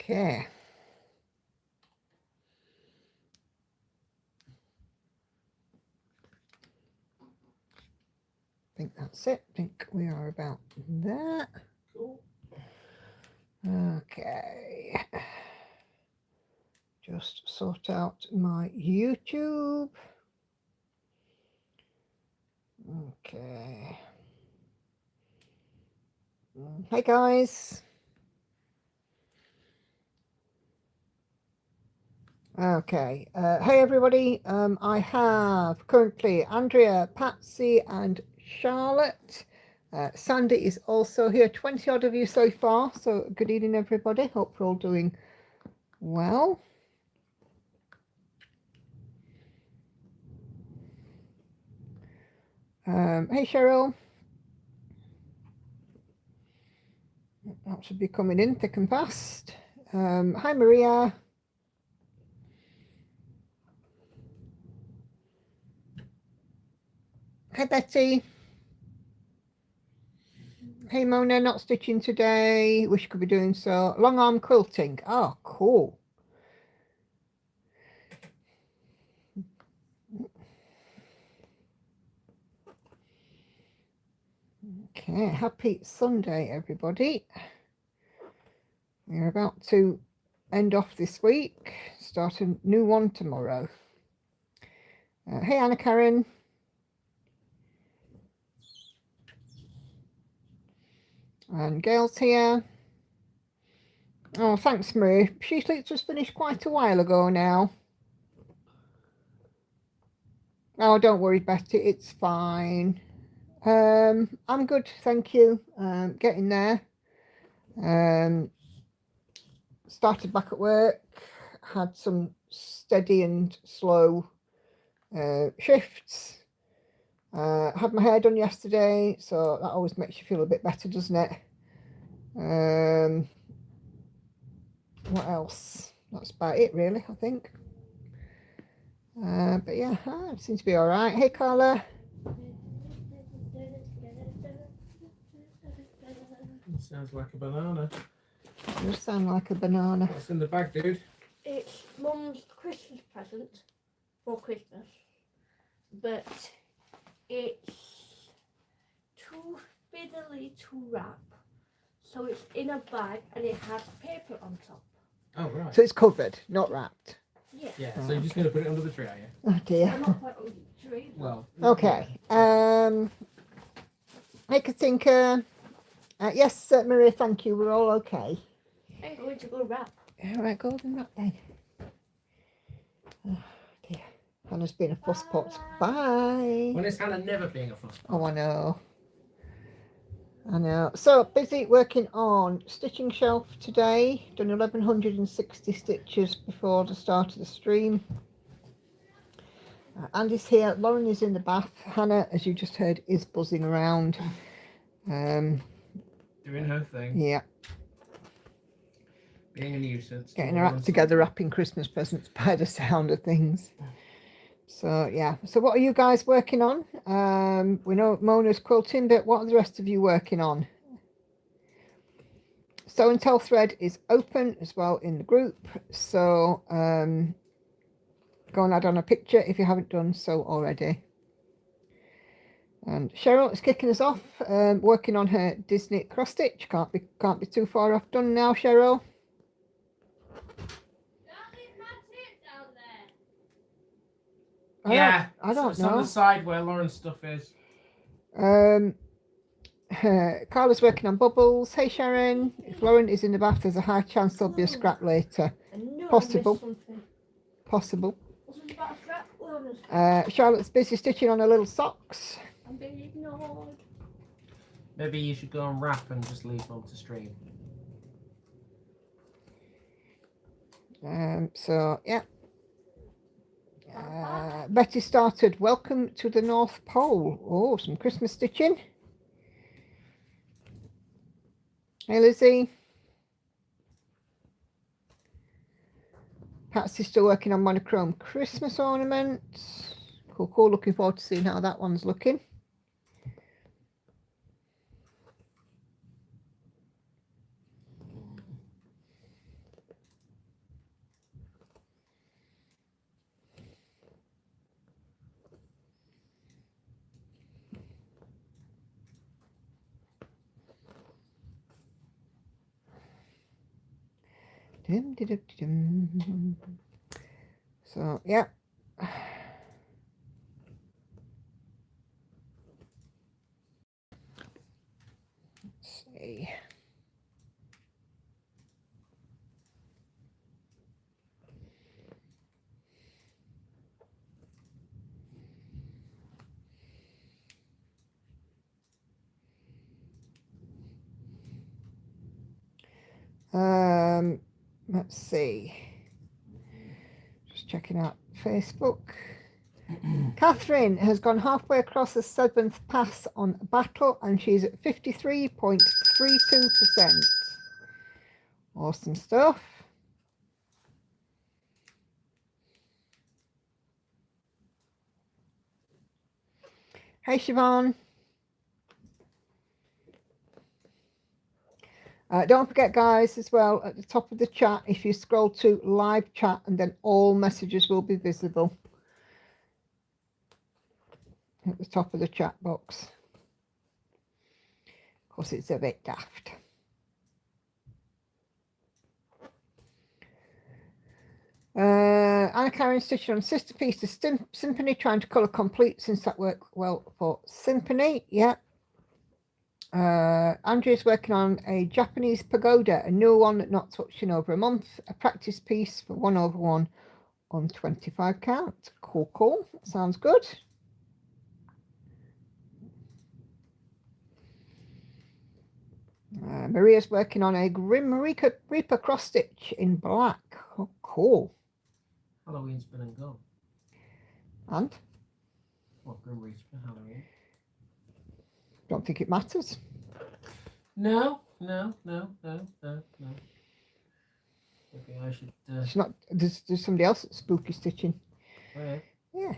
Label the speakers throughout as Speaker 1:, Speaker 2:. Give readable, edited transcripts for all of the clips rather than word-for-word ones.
Speaker 1: Okay. I think that's it. I think we are about there.
Speaker 2: Cool.
Speaker 1: Okay. Just sort out my YouTube. Okay. Hey guys. Okay. Hey everybody. I have currently Andrea, Patsy, and Charlotte. Sandy is also here. 20 odd of you so far. So good evening, everybody. Hope you're all doing well. Hey Cheryl. That should be coming in thick and fast. Hi Maria. Hi Betty. Hey Mona, not stitching today. Wish could be doing so. Long arm quilting. Oh, cool. Okay, happy Sunday, everybody. We're about to end off this week, start a new one tomorrow. Hey Anna Karen. And Gail's here. Oh, thanks, Marie. She's just finished quite a while ago now. Oh, don't worry, Betty. It's fine. I'm good, thank you. Getting there. Started back at work. Had some steady and slow shifts. Had my hair done yesterday, so that always makes you feel a bit better, doesn't it? What else? That's about it, really, I think. But yeah, it seems to be all right. Hey, Carla.
Speaker 2: Sounds like a banana.
Speaker 1: It does sound like a banana.
Speaker 2: What's in the bag, dude?
Speaker 3: It's Mum's Christmas present for Christmas, but it's too fiddly to wrap, so it's in a bag and it has paper on top.
Speaker 2: Oh, right.
Speaker 1: So it's covered, not wrapped.
Speaker 3: Yeah.
Speaker 2: Yeah, so you're just going to put it under the tree, are you?
Speaker 1: Oh dear.
Speaker 3: I'm not quite on the tree.
Speaker 2: Well.
Speaker 1: Okay. Hey, Katinka. Yes, Maria, thank you. We're all okay.
Speaker 3: I'm going to go wrap.
Speaker 1: All right, golden wrap then. Oh dear. Hannah's been a fusspot. Bye.
Speaker 2: When is Hannah never being a fusspot?
Speaker 1: Oh, I know. I know. So busy working on stitching shelf today. Done 1160 stitches before the start of the stream. Andy's here. Lauren is in the bath. Hannah, as you just heard, is buzzing around.
Speaker 2: Doing her thing.
Speaker 1: Yeah.
Speaker 2: Being a nuisance.
Speaker 1: Getting her act together, wrapping Christmas presents by the sound of things. So yeah. So what are you guys working on? We know Mona's quilting, but what are the rest of you working on? Sew and Tell thread is open as well in the group. So go and add on a picture if you haven't done so already. And Cheryl is kicking us off, working on her Disney cross stitch. Can't be too far off done now, Cheryl.
Speaker 2: Yeah,
Speaker 1: I don't know.
Speaker 2: It's on the side where Lauren's stuff is.
Speaker 1: Carla's working on bubbles. Hey Sharon, if Lauren is in the bath, there's a high chance there'll be a scrap later. Possible. Possible. Charlotte's busy stitching on her little socks.
Speaker 3: I'm being ignored.
Speaker 2: Maybe you should go and wrap and just leave them to stream.
Speaker 1: So yeah. Betty started Welcome to the North Pole. Oh, some Christmas stitching. Hey Lizzie. Patsy's still working on monochrome Christmas ornaments. Cool. Looking forward to seeing how that one's looking. So, yeah. Let's see. Let's see. Just checking out Facebook. Catherine has gone halfway across the 7th pass on battle and she's at 53.32%. Awesome stuff. Hey Siobhan. Don't forget, guys, as well, at the top of the chat, if you scroll to live chat, and then all messages will be visible at the top of the chat box. Of course, it's a bit daft. Anna Karen stitching on sister piece to Symphony, trying to colour complete since that worked well for Symphony. Yeah. Andrea's working on a Japanese pagoda, a new one not touched in over a month, a practice piece for 1/1 on 25 count. Cool. Sounds good. Maria's working on a Grim Reaper cross stitch in black. Oh, cool.
Speaker 2: Halloween's been and gone.
Speaker 1: And?
Speaker 2: What, Grim Reaper Halloween?
Speaker 1: Don't think it matters.
Speaker 2: No. Maybe I should.
Speaker 1: It's not. There's somebody else that's spooky stitching.
Speaker 2: Oh,
Speaker 1: yeah.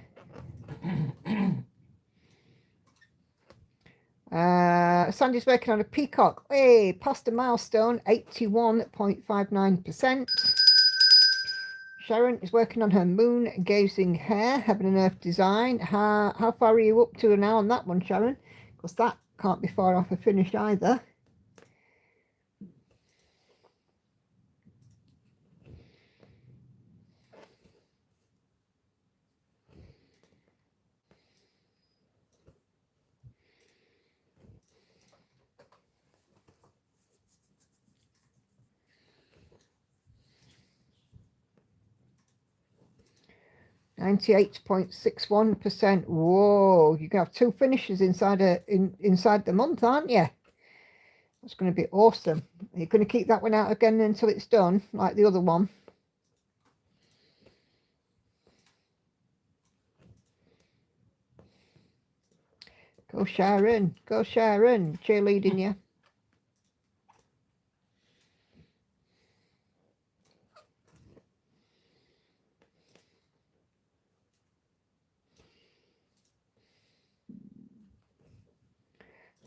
Speaker 1: Sandy's working on a peacock. Hey, past a milestone, 81.59%. Sharon is working on her moon gazing hair, heaven and earth design. How far are you up to now on that one, Sharon? Because that can't be far off a finish either. %98.61%. Whoa, you can have 2 finishes inside the month, aren't you? That's going to be awesome. You're going to keep that one out again until it's done, like the other one. Go Sharon, cheerleading you.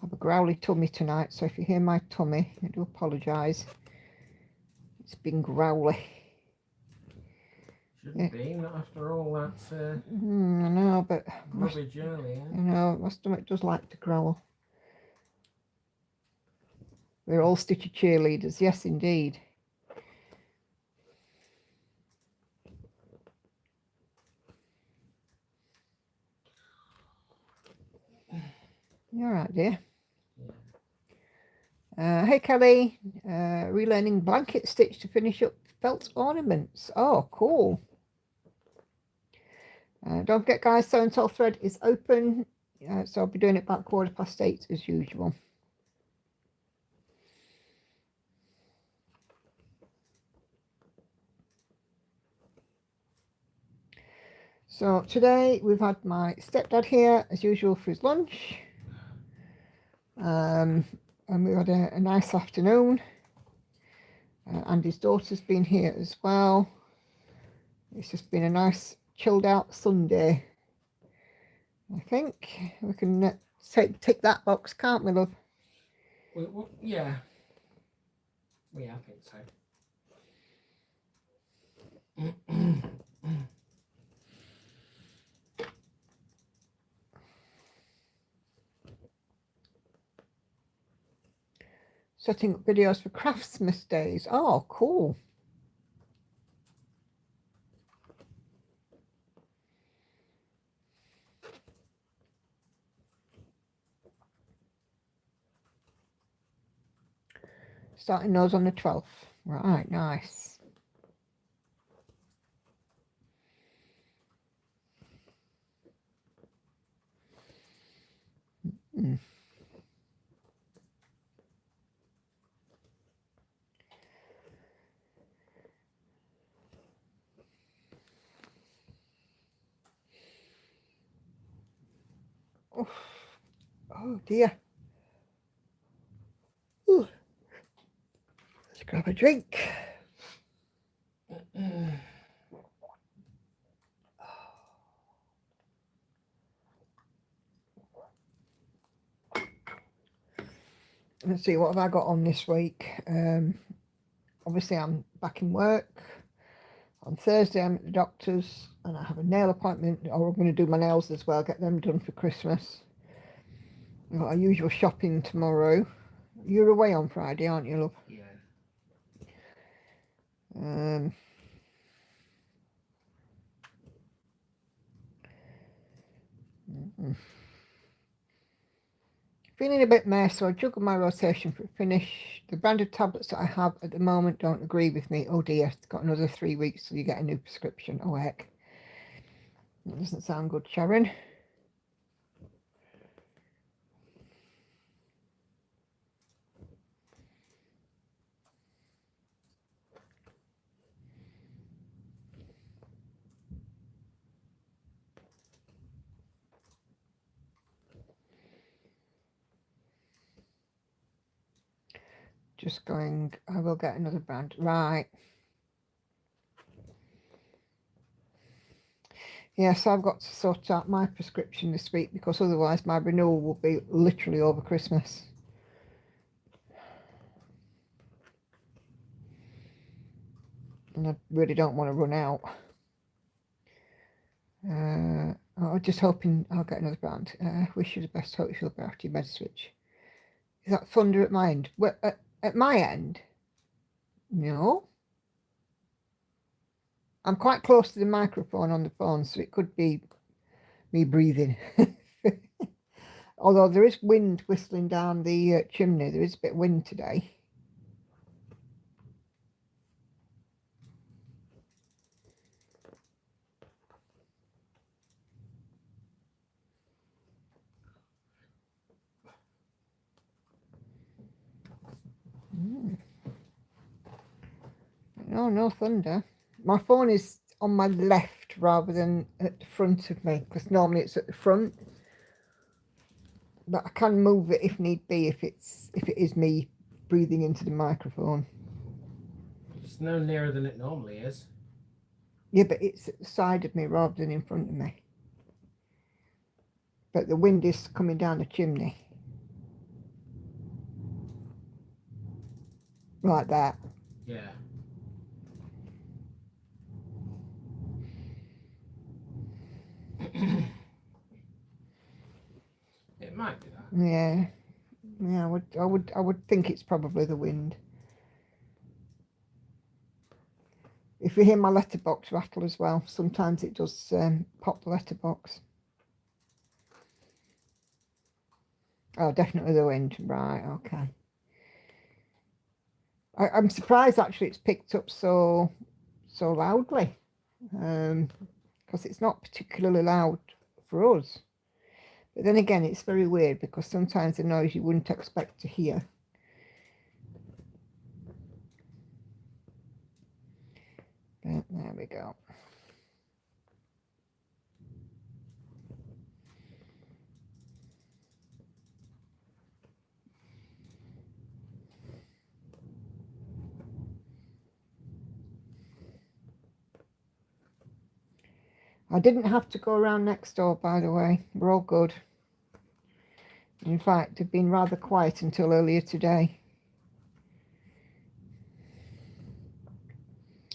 Speaker 1: I have a growly tummy tonight, so if you hear my tummy, I do apologise. It's been growly.
Speaker 2: Shouldn't be, not after all that
Speaker 1: I know, but
Speaker 2: rubbish earlier.
Speaker 1: You know, my stomach does like to growl. We're all Stitcher cheerleaders, yes indeed. You all right, dear? Yeah. Hey Kelly, relearning blanket stitch to finish up felt ornaments. Oh, cool. Don't forget, guys, Sew and Tell thread is open, so I'll be doing it about 8:15 as usual. So today we've had my stepdad here as usual for his lunch, and we had a nice afternoon, and his daughter's been here as well. It's just been a nice chilled out Sunday. I think we can tick that box, can't we, love?
Speaker 2: Well, yeah. Yeah, I think so.
Speaker 1: Setting up videos for Craftsmas days. Oh, cool. Starting those on the 12th. Right, nice. Mm. Oof. Oh dear. Ooh. Let's grab a drink. Let's see, what have I got on this week? Obviously I'm back in work. On Thursday I'm at the doctor's and I have a nail appointment, or I'm going to do my nails as well, get them done for Christmas. I've got our usual shopping tomorrow. You're away on Friday, aren't you, love?
Speaker 2: Yeah.
Speaker 1: Feeling a bit mess, so I juggle my rotation for a finish. The brand of tablets that I have at the moment don't agree with me. Oh dear, it's got another 3 weeks till you get a new prescription. Oh heck. That doesn't sound good, Sharon. Just going, I will get another brand. Right. Yes, I've got to sort out my prescription this week because otherwise my renewal will be literally over Christmas. And I really don't want to run out. I'm just hoping I'll get another brand. Wish you the best. Hope you feel better after your med switch. Is that thunder at my end? Well, at my end? No. I'm quite close to the microphone on the phone, so it could be me breathing. Although there is wind whistling down the chimney. There is a bit of wind today. No, no thunder. My phone is on my left rather than at the front of me, because normally it's at the front. But I can move it if need be, if it is me breathing into the microphone.
Speaker 2: It's no nearer than it normally is.
Speaker 1: Yeah, but it's at the side of me rather than in front of me. But the wind is coming down the chimney. Like that.
Speaker 2: Yeah. It might be that.
Speaker 1: Yeah. Yeah, I would think it's probably the wind. If you hear my letterbox rattle as well, sometimes it does pop the letterbox. Oh, definitely the wind. Right, okay. I'm surprised actually it's picked up so loudly, because it's not particularly loud for us. But then again, it's very weird because sometimes the noise you wouldn't expect to hear. But there we go. I didn't have to go around next door, by the way. We're all good. In fact, they've been rather quiet until earlier today.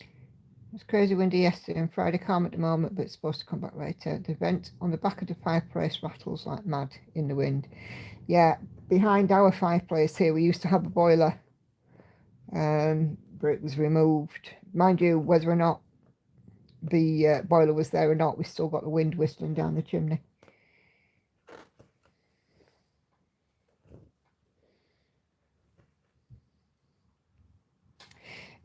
Speaker 1: It was crazy windy yesterday and Friday, calm at the moment, but it's supposed to come back later. The vent on the back of the fireplace rattles like mad in the wind. Yeah, behind our fireplace here, we used to have a boiler, but it was removed. Mind you, whether or not the boiler was there or not, we still got the wind whistling down the chimney.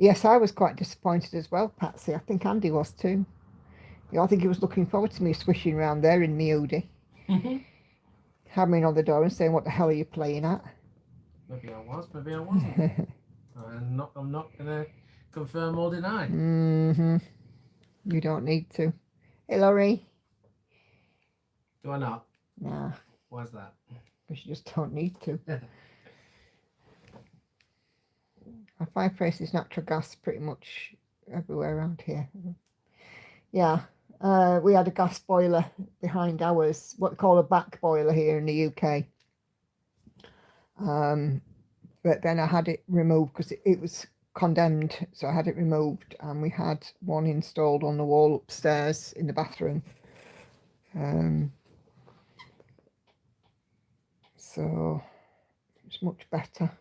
Speaker 1: Yes, I was quite disappointed as well, Patsy. I think Andy was too. Yeah, I think he was looking forward to me swishing around there in my hoodie, hammering on the door and saying, "What the hell are you playing at?"
Speaker 2: Maybe I was, maybe I wasn't. I'm not gonna confirm or deny.
Speaker 1: You don't need to. Hey, Laurie.
Speaker 2: Do I not?
Speaker 1: Nah,
Speaker 2: Why's that?
Speaker 1: because you just don't need to. Our fireplace is natural gas pretty much everywhere around here. Yeah, we had a gas boiler behind ours, what they call a back boiler here in the UK. But then I had it removed because it was condemned, so I had it removed, and we had one installed on the wall upstairs in the bathroom. So it's much better.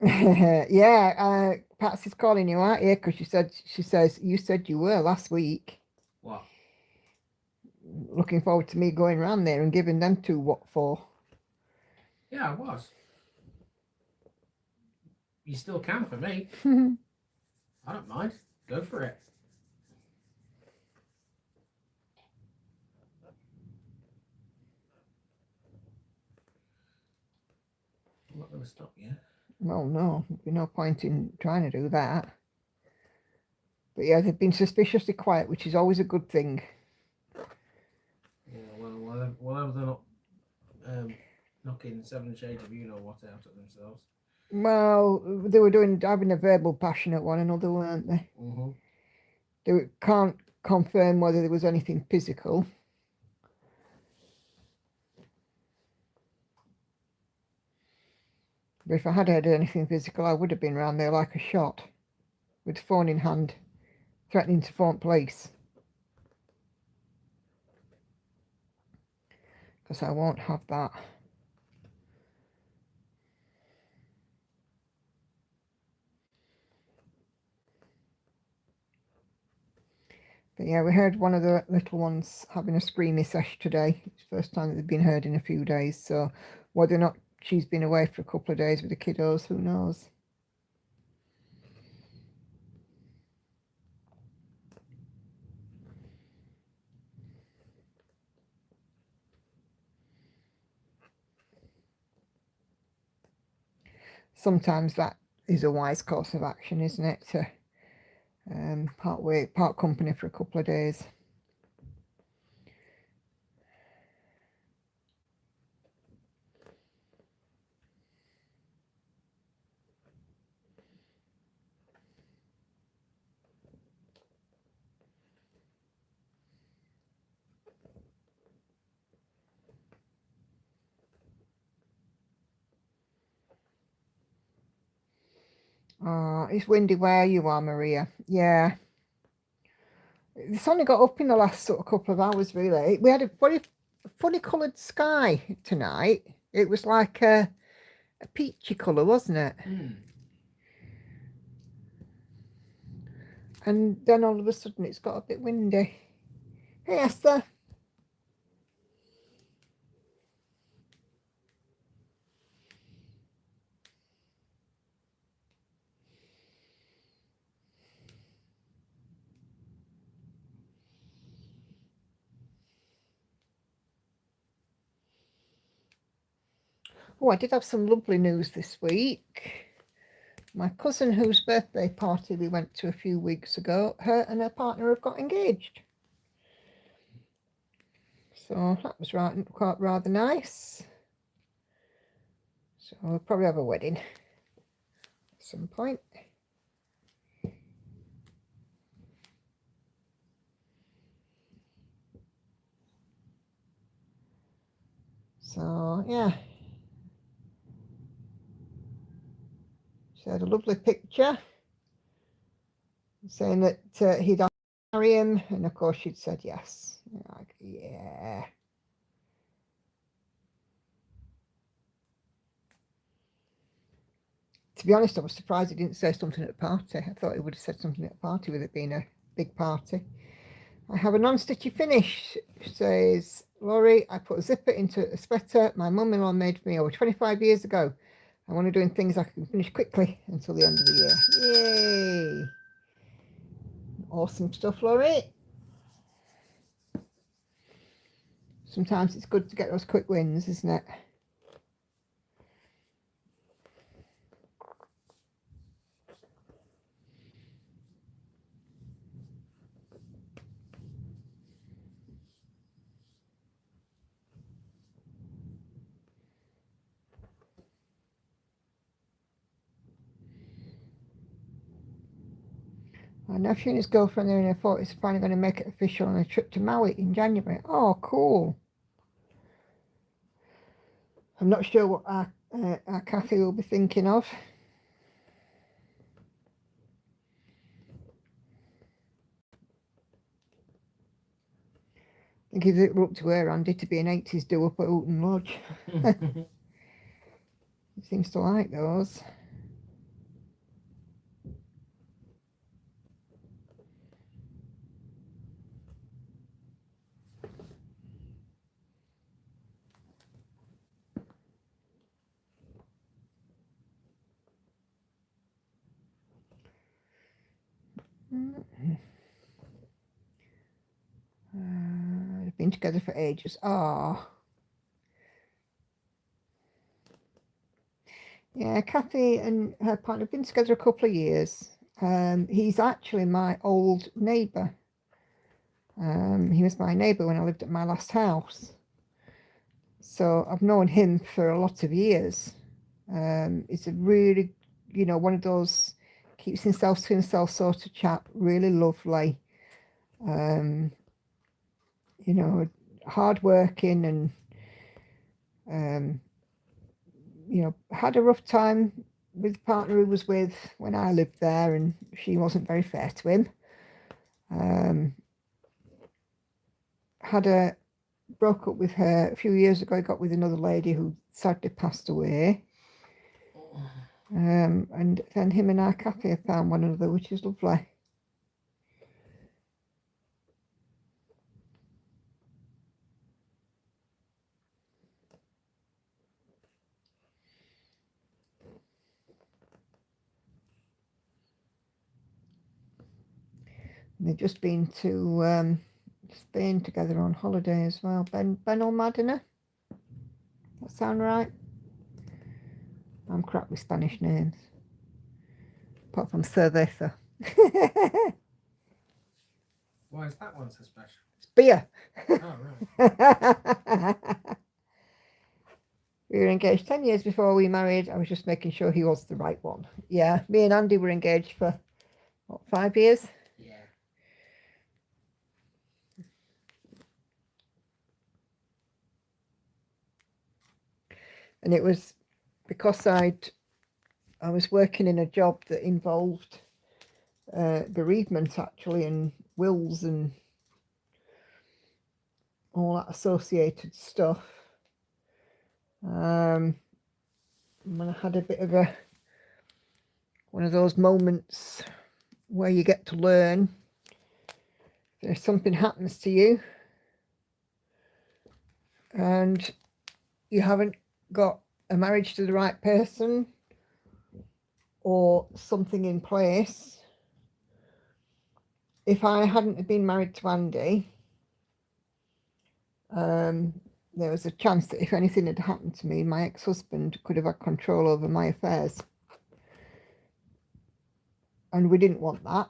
Speaker 1: Yeah, Patsy's calling you out here because she says you said you were last week.
Speaker 2: What?
Speaker 1: Looking forward to me going around there and giving them two what for.
Speaker 2: Yeah, I was. You still can for me. I don't mind. Go for it. I'm not going to stop you.
Speaker 1: Well, no, there'd be no point in trying to do that. But yeah, they've been suspiciously quiet, which is always a good thing.
Speaker 2: Yeah, well, whatever they're not knocking 7 shades of you-know-what out of themselves.
Speaker 1: Well, they were having a verbal passion at one another, weren't they?
Speaker 2: Mm-hmm.
Speaker 1: They can't confirm whether there was anything physical. But if I had heard anything physical, I would have been round there like a shot, with the phone in hand, threatening to phone police. Because I won't have that. But yeah, we heard one of the little ones having a screamy sesh today. It's the first time that they've been heard in a few days. So whether or not she's been away for a couple of days with the kiddos, who knows? Sometimes that is a wise course of action, isn't it? To part company for a couple of days. Oh, it's windy where you are, Maria. Yeah. It's only got up in the last sort of couple of hours, really. We had a very funny coloured sky tonight. It was like a peachy colour, wasn't it? And then all of a sudden it's got a bit windy. Hey, Esther. Oh, I did have some lovely news this week. My cousin, whose birthday party we went to a few weeks ago, her and her partner have got engaged. So that was quite rather nice. So we'll probably have a wedding at some point. So yeah. She had a lovely picture saying that he'd asked to marry him, and of course she'd said yes. Like, yeah. To be honest, I was surprised he didn't say something at the party. I thought he would have said something at the party with it being a big party. I have a non-stitchy finish, says Laurie. I put a zipper into a sweater my mum-in-law made for me over 25 years ago. I want to do things I can finish quickly until the end of the year. Yay! Awesome stuff, Laurie. Sometimes it's good to get those quick wins, isn't it? My nephew and his girlfriend are in their 40s are finally going to make it official on a trip to Maui in January. Oh, cool. I'm not sure what our Kathy will be thinking of. I think if it were up to her, Andy, to be an 80s do up at Houghton Lodge. He seems to like those. They've been together for ages. Ah. Yeah, Kathy and her partner have been together a couple of years. He's actually my old neighbour. He was my neighbour when I lived at my last house. So I've known him for a lot of years. He's a really, one of those keeps himself to himself sort of chap, really lovely. Hardworking and, had a rough time with the partner he was with when I lived there, and she wasn't very fair to him. Broke up with her a few years ago. He got with another lady who sadly passed away. And then him and our Kathy have found one another, which is lovely. And they've just been to Spain together on holiday as well. Benalmádena. That sound right? I'm crap with Spanish names. Apart from cerveza.
Speaker 2: Why is that one so special?
Speaker 1: It's beer.
Speaker 2: Oh, right.
Speaker 1: We were engaged 10 years before we married. I was just making sure he was the right one. Yeah, me and Andy were engaged for, 5 years?
Speaker 2: Yeah.
Speaker 1: And it was because I was working in a job that involved bereavement, actually, and wills and all that associated stuff. When I had a bit of one of those moments where you get to learn if something happens to you and you haven't got a marriage to the right person or something in place. If I hadn't been married to Andy, there was a chance that if anything had happened to me, my ex-husband could have had control over my affairs. And we didn't want that.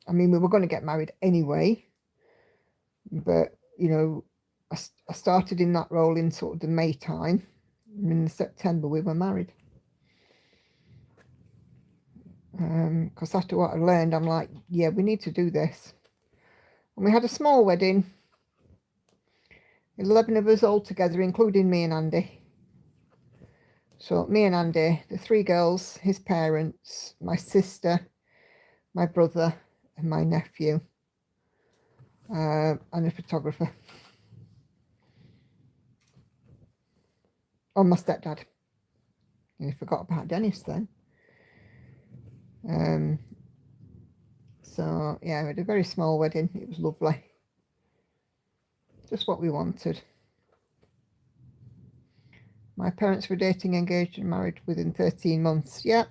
Speaker 1: I mean, we were going to get married anyway, but, I started in that role in sort of the May time, and in September we were married. Because after what I learned, I'm like, yeah, we need to do this. And we had a small wedding, 11 of us all together, including me and Andy. So me and Andy, the 3 girls, his parents, my sister, my brother, and my nephew, and a photographer. Oh, my stepdad. And I forgot about Dennis then. So yeah, we had a very small wedding. It was lovely. Just what we wanted. My parents were dating, engaged and married within 13 months. Yeah.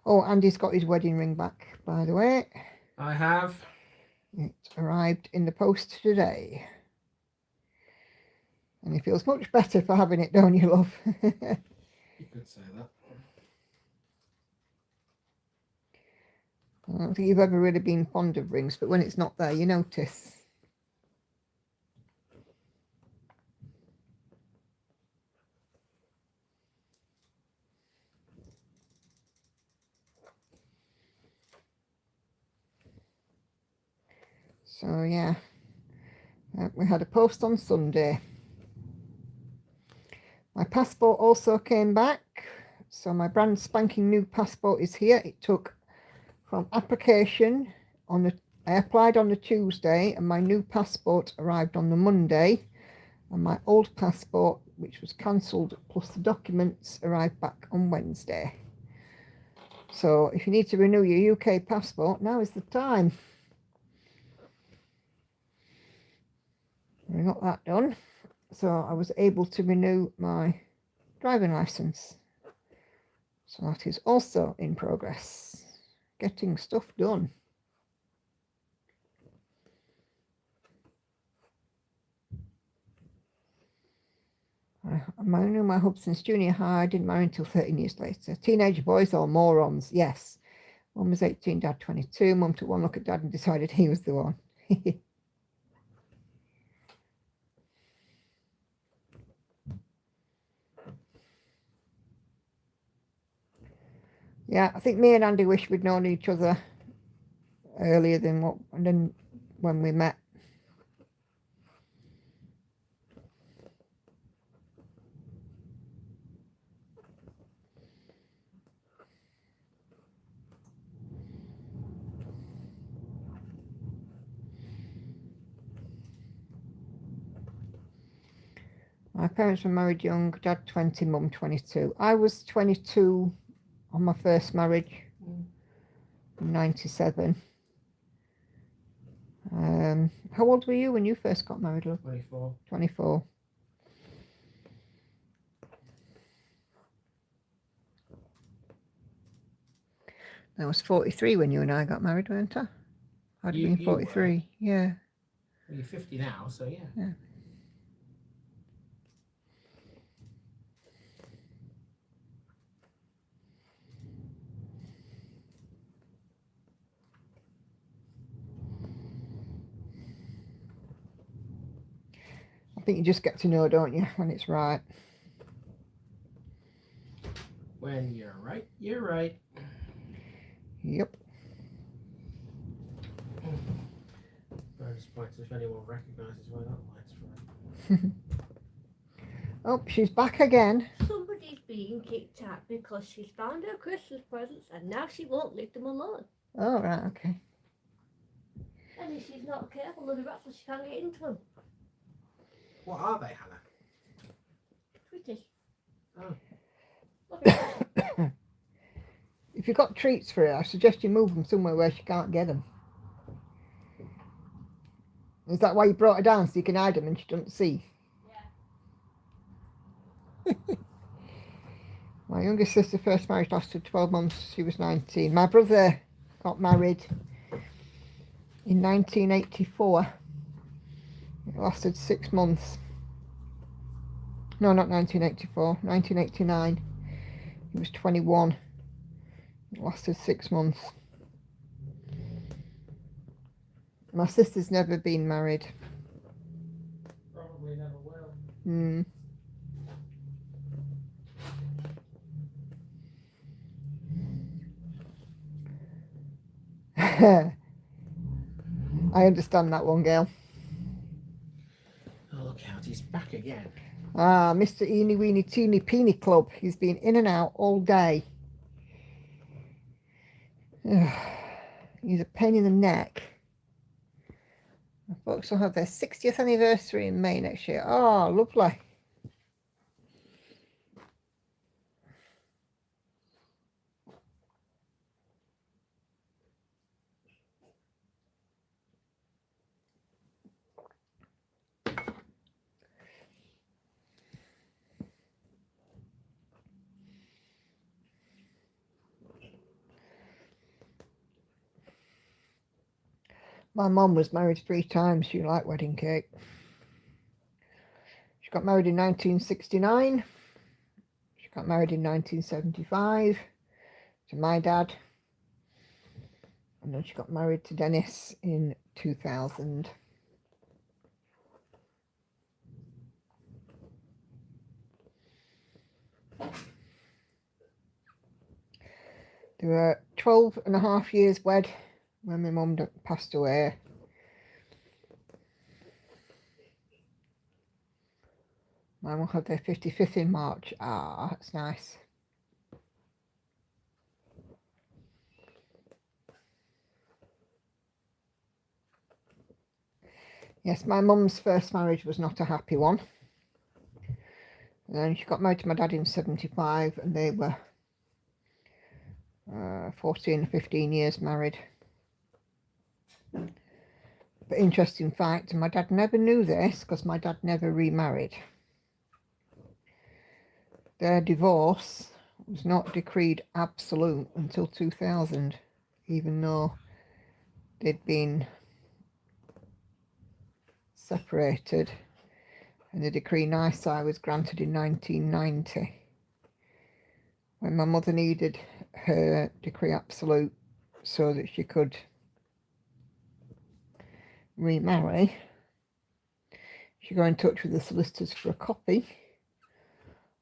Speaker 1: Oh, Andy's got his wedding ring back, by the way.
Speaker 2: I have.
Speaker 1: It arrived in the post today. And he feels much better for having it, don't you, love?
Speaker 2: You could say that.
Speaker 1: I don't think you've ever really been fond of rings, but when it's not there, you notice. So, yeah. We had a post on Sunday. My passport also came back. So my brand spanking new passport is here. It took from application I applied on the Tuesday, and my new passport arrived on the Monday, and my old passport, which was cancelled, plus the documents, arrived back on Wednesday. So if you need to renew your UK passport, now is the time. I got that done, so I was able to renew my driving licence. So that is also in progress. Getting stuff done. I knew my hub since junior high. I didn't marry until 13 years later. Teenage boys or morons? Yes. Mum was 18, dad 22. Mum took one look at dad and decided he was the one. Yeah, I think me and Andy wish we'd known each other earlier than when we met. My parents were married young, dad 20, mum 22. I was 22 on my first marriage, in 97. How old were you when you first got married, love?
Speaker 2: 24.
Speaker 1: 24. I was 43 when you and I got married, weren't I? I'd have been 43, yeah.
Speaker 2: Well, you're 50 now, so yeah.
Speaker 1: Yeah. I think you just get to know, don't you, when it's right.
Speaker 2: When you're right, you're right.
Speaker 1: Yep.
Speaker 2: Very disappointed if anyone recognises where that light's from.
Speaker 1: Oh, she's back again.
Speaker 3: Somebody's being kicked out because she's found her Christmas presents and now she won't leave them alone.
Speaker 1: Oh, right, okay.
Speaker 3: And if she's not careful, they'll be rattled, she can't get into them.
Speaker 2: What are they, Hannah?
Speaker 3: Pretty.
Speaker 2: Oh.
Speaker 3: Look at that.
Speaker 1: If you've got treats for her, I suggest you move them somewhere where she can't get them. Is that why you brought her down, so you can hide them and she doesn't see?
Speaker 3: Yeah.
Speaker 1: My youngest sister's first marriage lasted 12 months. She was 19. My brother got married in 1984. It lasted 6 months. No, not 1984. 1989. He was 21. It lasted 6 months. My sister's never been married.
Speaker 2: Probably never will.
Speaker 1: I understand that one, girl.
Speaker 2: Oh, look out, he's back again.
Speaker 1: Ah, Mr. Eeny Weeny Teeny Peeny Club. He's been in and out all day. He's a pain in the neck. My folks will have their 60th anniversary in May next year. Oh, lovely. My mum was married 3 times. She liked wedding cake. She got married in 1969. She got married in 1975 to my dad. And then she got married to Dennis in 2000. They were 12 and a half years wed when my mum passed away. My mum had their 55th in March. Ah, that's nice. Yes, my mum's first marriage was not a happy one. And then she got married to my dad in 75 and they were 14 or 15 years married. But interesting fact, my dad never knew this because my dad never remarried. Their divorce was not decreed absolute until 2000, even though they'd been separated, and the decree nisi was granted in 1990 when my mother needed her decree absolute so that she could remarry. She got in touch with the solicitors for a copy,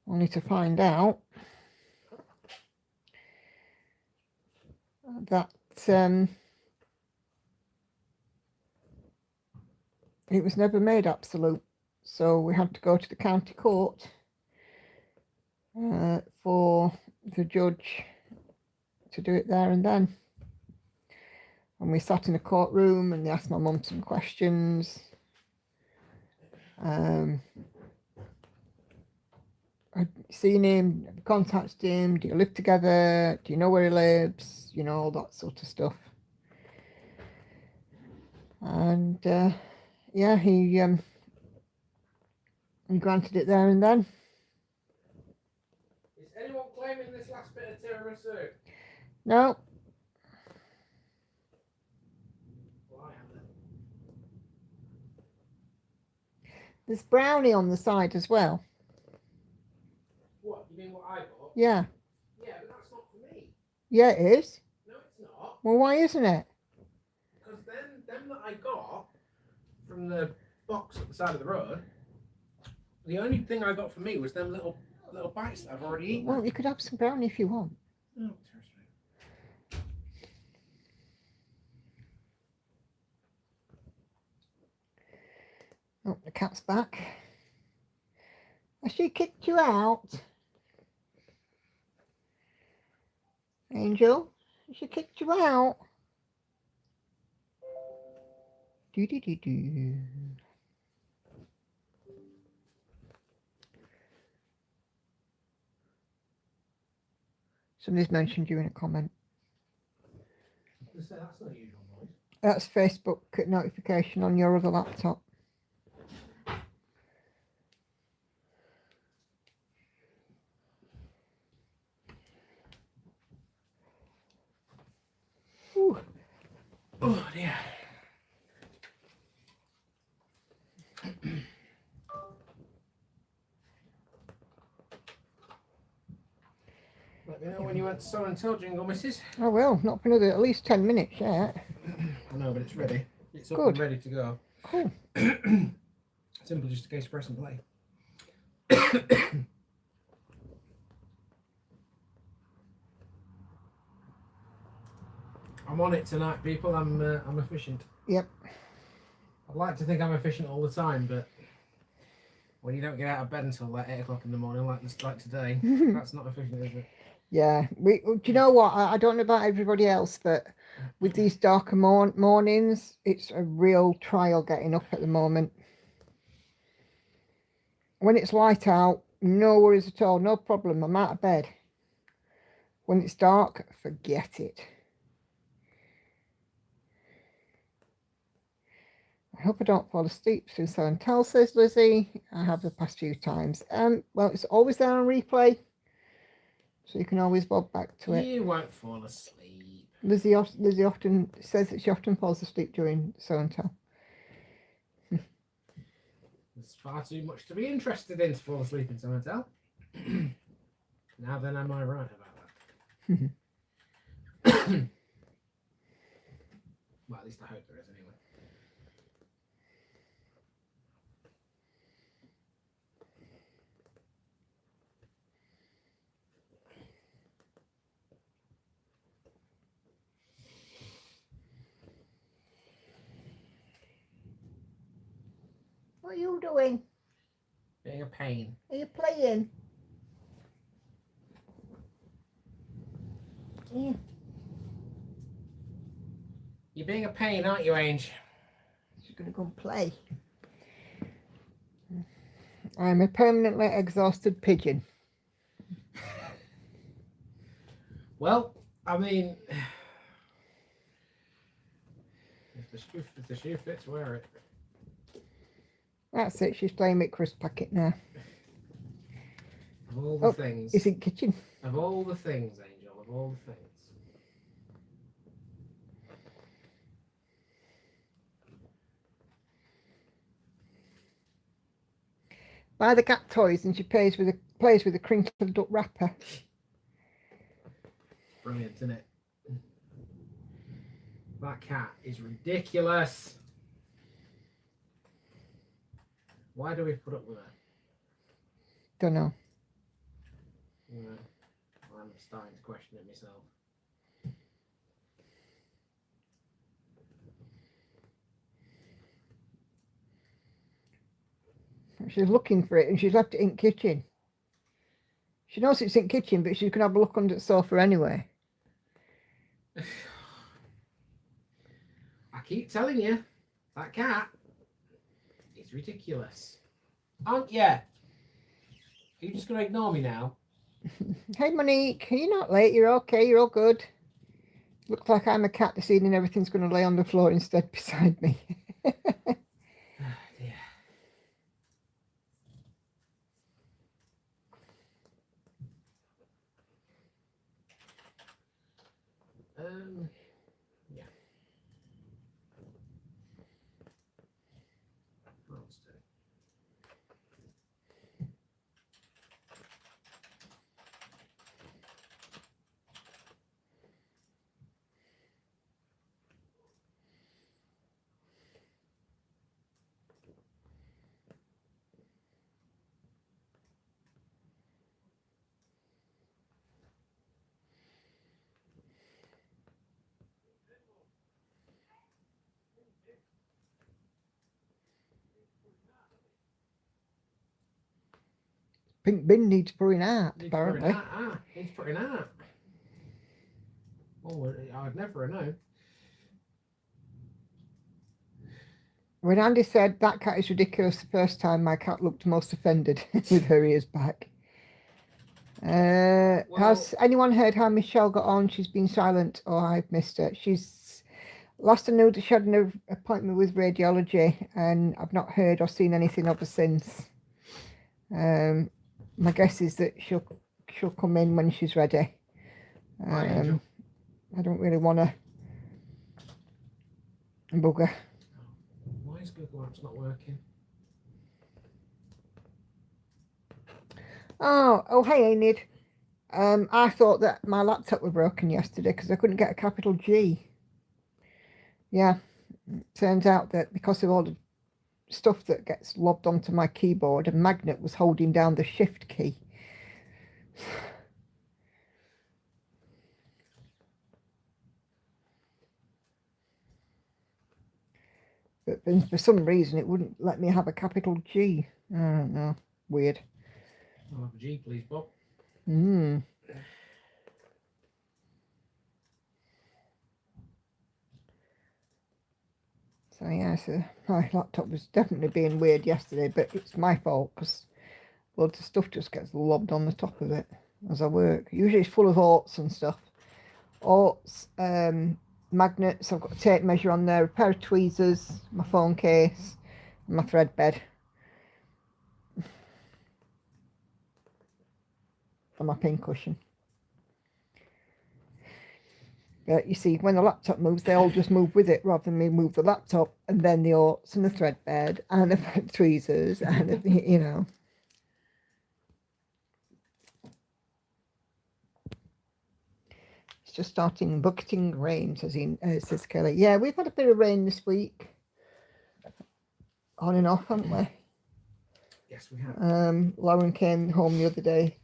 Speaker 1: only to find out that it was never made absolute. So we had to go to the county court for the judge to do it there and then. And we sat in a courtroom and they asked my mum some questions. I'd seen him, contacted him, do you live together, do you know where he lives, you know, all that sort of stuff. And yeah, he granted it there and then.
Speaker 2: Is anyone claiming this last bit of tiramisu?
Speaker 1: No.
Speaker 2: Well, I am then.
Speaker 1: There's brownie on the side as well.
Speaker 2: What? You mean what I bought?
Speaker 1: Yeah.
Speaker 2: Yeah, but that's not for me.
Speaker 1: Yeah, it is.
Speaker 2: No, it's not.
Speaker 1: Well, why isn't it?
Speaker 2: Because them that I got from the box at the side of the road, the only thing I got for me was them little bites that I've already eaten.
Speaker 1: Well, you could have some brownie if you want.
Speaker 2: Oh, seriously.
Speaker 1: Oh, the cat's back. Has she kicked you out? Angel, has she kicked you out? Do. Somebody's mentioned you in a comment.
Speaker 2: That's not usual noise.
Speaker 1: That's Facebook notification on your other laptop. Ooh.
Speaker 2: Oh dear. Let me know when you want so and so jingle, missus.
Speaker 1: I will, not for another at least 10 minutes yet.
Speaker 2: I know, but it's ready. It's up
Speaker 1: Good.
Speaker 2: and ready to go.
Speaker 1: Cool.
Speaker 2: Simple, just a case of press and play. I'm on it tonight, people. I'm efficient.
Speaker 1: Yep.
Speaker 2: I'd like to think I'm efficient all the time, but when you don't get out of bed until like 8 o'clock in the morning, like today, that's not efficient, is it?
Speaker 1: Yeah. Do you know what? I don't know about everybody else, but with these darker mornings, it's a real trial getting up at the moment. When it's light out, no worries at all, no problem. I'm out of bed. When it's dark, forget it. I hope I don't fall asleep through so and tell, says Lizzie. I have the past few times. Well, it's always there on replay, so you can always bob back to it.
Speaker 2: You won't fall asleep.
Speaker 1: Lizzie often says that she often falls asleep during show and tell.
Speaker 2: There's far too much to be interested in to fall asleep in show and tell. Now then, am I right about that? Well, at least I hope there is anyway.
Speaker 1: What are you doing?
Speaker 2: Being a pain.
Speaker 1: Are you playing? Yeah.
Speaker 2: You're being a pain, aren't you, Ange?
Speaker 1: She's going to go and play. I'm a permanently exhausted pigeon.
Speaker 2: Well, I mean, if the shoe fits, wear it.
Speaker 1: That's it. She's playing with crisp packet now.
Speaker 2: Of all the things.
Speaker 1: It's in kitchen.
Speaker 2: Of all the things, Angel. Of all the things.
Speaker 1: Buy the cat toys, and she plays with a crinkled up wrapper.
Speaker 2: Brilliant, isn't it? That cat is ridiculous. Why do we put up with her?
Speaker 1: Don't know.
Speaker 2: Yeah, I'm starting to question it myself.
Speaker 1: She's looking for it, and she's left it in kitchen. She knows it's in kitchen, but she can have a look under the sofa anyway.
Speaker 2: I keep telling you, that cat is ridiculous. Aren't you? Are you just going to ignore me now?
Speaker 1: Hey, Monique, are you not late? You're okay? You're all good? Looks like I'm a cat this evening. Everything's going to lay on the floor instead beside me.
Speaker 2: Dear. Yeah. Let's do it.
Speaker 1: Pink bin needs pouring out,
Speaker 2: Needs
Speaker 1: apparently.
Speaker 2: putting out. Needs putting out. Oh, I'd never know.
Speaker 1: When Andy said that cat is ridiculous the first time, my cat looked most offended with her ears back. Has anyone heard how Michelle got on? She's been silent. Oh, I've missed her. She's last I knew that she had an appointment with radiology, and I've not heard or seen anything of her since. My guess is that she'll come in when she's ready. I don't really want to bug her.
Speaker 2: Why is Google Maps not working?
Speaker 1: Oh, hey, Enid. I thought that my laptop was broken yesterday because I couldn't get a capital G. Yeah, turns out that because of all the stuff that gets lobbed onto my keyboard, a magnet was holding down the shift key. But then for some reason it wouldn't let me have a capital G. I don't know. Weird.
Speaker 2: I'll have a G, please, Bob.
Speaker 1: So yeah, so my laptop was definitely being weird yesterday, but it's my fault because loads of stuff just gets lobbed on the top of it as I work. Usually it's full of oats and stuff. Oats, magnets, I've got a tape measure on there, a pair of tweezers, my phone case, and my thread bed. And my pin cushion. But you see, when the laptop moves, they all just move with it rather than me move the laptop, and then the aughts and the thread bed and the tweezers and the, you know. It's just starting bucketing rain, says Kelly. Yeah, we've had a bit of rain this week, on and off, haven't we?
Speaker 2: Yes, we have.
Speaker 1: Lauren came home the other day,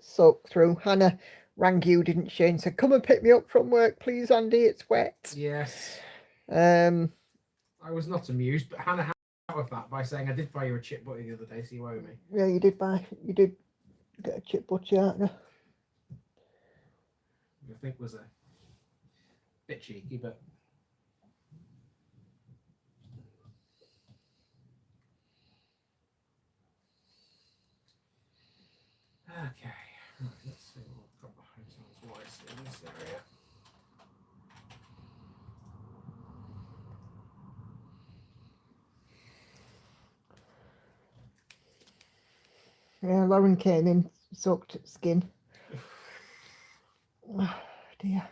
Speaker 1: soaked through. Hannah rang you, didn't she, and said, "Come and pick me up from work, please, Andy. It's wet."
Speaker 2: Yes.
Speaker 1: I
Speaker 2: was not amused, but Hannah out of that by saying, "I did buy you a chip butty the other day, so you owe me."
Speaker 1: Yeah, you did get a chip butty out there.
Speaker 2: I think was a bit cheeky, but okay. Right, let's see what we've got behind someone's voice in this area.
Speaker 1: Yeah, Lauren came in, soaked skin. Oh dear.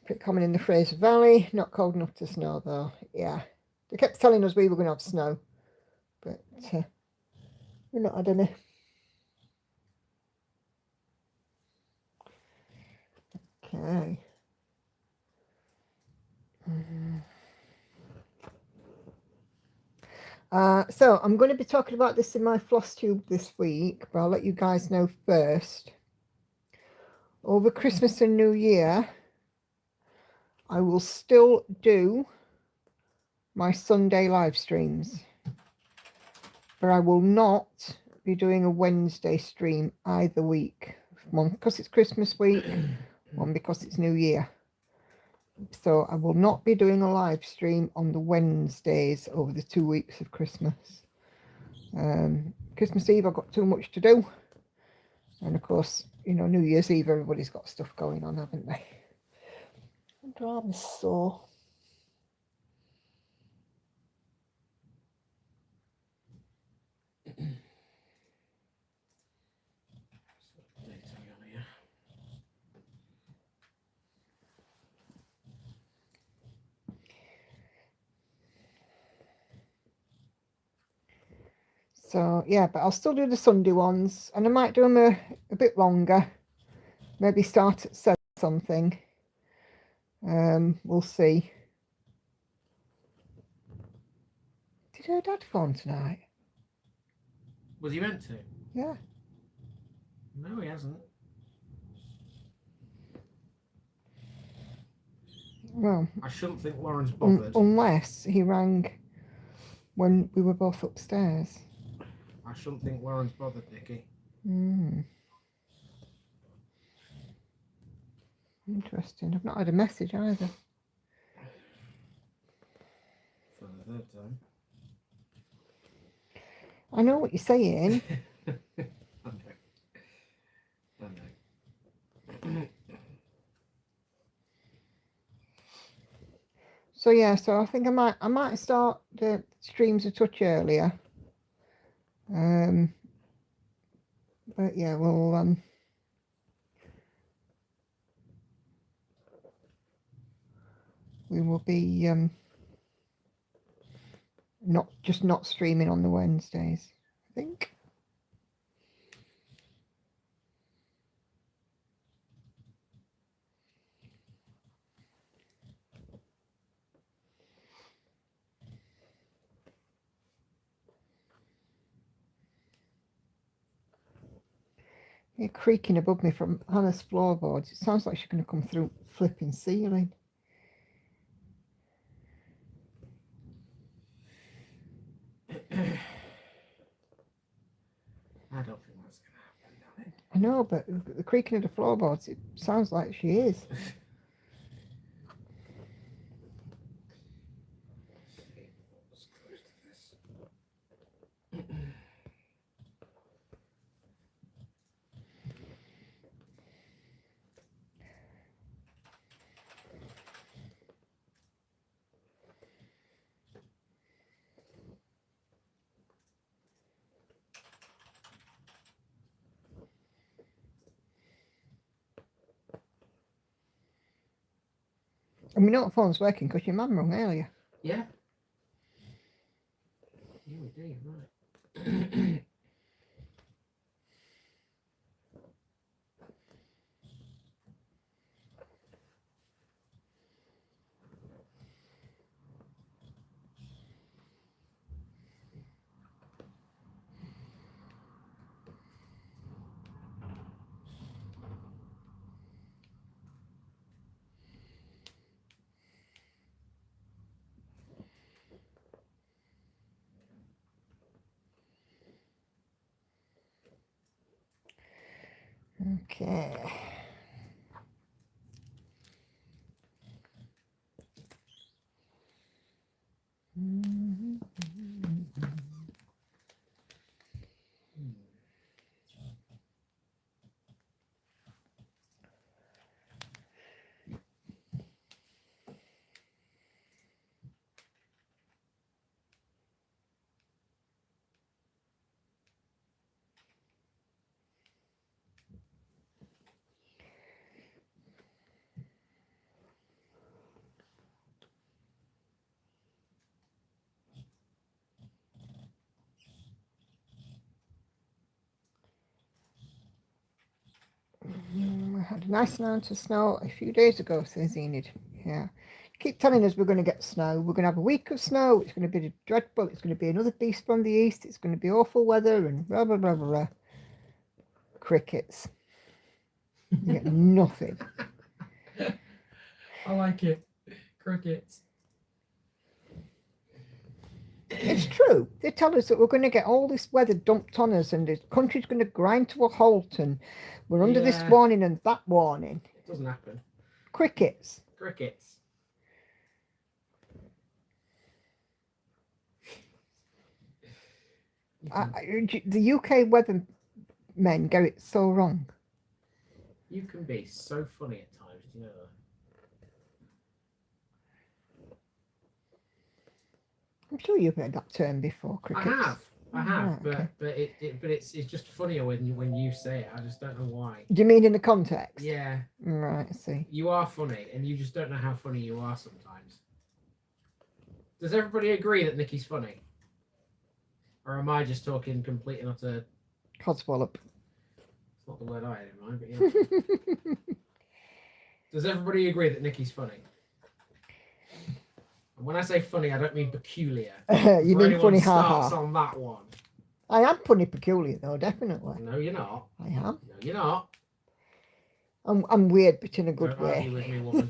Speaker 1: Bit common in the Fraser Valley, not cold enough to snow though. Yeah, they kept telling us we were going to have snow, but we're not had any. Okay. So I'm going to be talking about this in my floss tube this week, but I'll let you guys know first. Over Christmas and New Year, I will still do my Sunday live streams, but I will not be doing a Wednesday stream either week. One because it's Christmas week, one because it's New Year. So I will not be doing a live stream on the Wednesdays over the 2 weeks of Christmas. Christmas Eve I've got too much to do, and of course, you know, New Year's Eve everybody's got stuff going on, haven't they? My arm is sore. So yeah, but I'll still do the Sunday ones, and I might do them a bit longer. Maybe start at 7 something. We'll see. Did her dad phone tonight?
Speaker 2: Was he meant to?
Speaker 1: Yeah.
Speaker 2: No, he hasn't.
Speaker 1: Well,
Speaker 2: I shouldn't think Lauren's bothered.
Speaker 1: Unless he rang when we were both upstairs.
Speaker 2: I shouldn't think Lauren's bothered, Nicky.
Speaker 1: Interesting. I've not had a message either.
Speaker 2: For the third time.
Speaker 1: I know what you're saying.
Speaker 2: I know.
Speaker 1: So yeah, so I think I might start the streams a touch earlier. But yeah, we'll we will be not streaming on the Wednesdays, I think. You're creaking above me from Hannah's floorboards. It sounds like she's going to come through flipping ceiling.
Speaker 2: I don't think that's going to happen, does it?
Speaker 1: I know, but the creaking of the floorboards, it sounds like she is. And we know what phone's working because your mum rung earlier.
Speaker 2: Yeah. Yeah, we do, right.
Speaker 1: Okay. We had a nice amount of snow a few days ago, says Enid. Yeah. Keep telling us we're going to get snow. We're going to have a week of snow. It's going to be dreadful. It's going to be another beast from the east. It's going to be awful weather and blah, blah, blah, blah, blah. Crickets. You get nothing.
Speaker 2: I like it. Crickets.
Speaker 1: It's true. They tell us that we're going to get all this weather dumped on us and the country's going to grind to a halt and we're under this
Speaker 2: Yeah.
Speaker 1: warning and that warning.
Speaker 2: It doesn't happen.
Speaker 1: Crickets.
Speaker 2: Crickets.
Speaker 1: The UK weathermen get it so wrong.
Speaker 2: You can be so funny at times, do you know that?
Speaker 1: I'm sure you've heard that term before, crickets.
Speaker 2: I have,
Speaker 1: Right, okay.
Speaker 2: but it's just funnier when you say it. I just don't know why.
Speaker 1: Do you mean in the context?
Speaker 2: Yeah.
Speaker 1: Right, I see.
Speaker 2: You are funny, and you just don't know how funny you are sometimes. Does everybody agree that Nikki's funny? Or am I just talking complete and utter...
Speaker 1: Codswallop.
Speaker 2: It's not the word I had in mind, but yeah. Does everybody agree that Nikki's funny? And when I say funny, I don't mean peculiar.
Speaker 1: You mean funny, ha
Speaker 2: starts
Speaker 1: ha.
Speaker 2: on that one.
Speaker 1: I am funny peculiar though, definitely.
Speaker 2: No, you're not.
Speaker 1: I am.
Speaker 2: No, you're not.
Speaker 1: I'm weird, but in a good
Speaker 2: Don't argue
Speaker 1: way.
Speaker 2: with me, woman.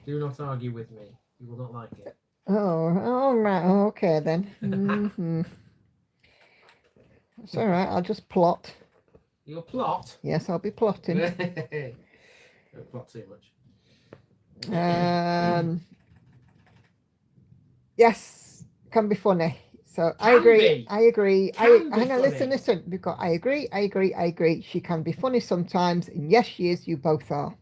Speaker 2: Do not argue with me. You will not like it.
Speaker 1: Oh, all right. Okay then. Mm-hmm. It's all right. I'll just plot.
Speaker 2: You'll plot.
Speaker 1: Yes, I'll be plotting.
Speaker 2: Don't plot too much.
Speaker 1: Yes, can be funny. So I
Speaker 2: Can
Speaker 1: agree.
Speaker 2: be.
Speaker 1: I agree.
Speaker 2: Can be
Speaker 1: Hang on,
Speaker 2: funny.
Speaker 1: listen. Because I agree. She can be funny sometimes, and yes, she is. You both are.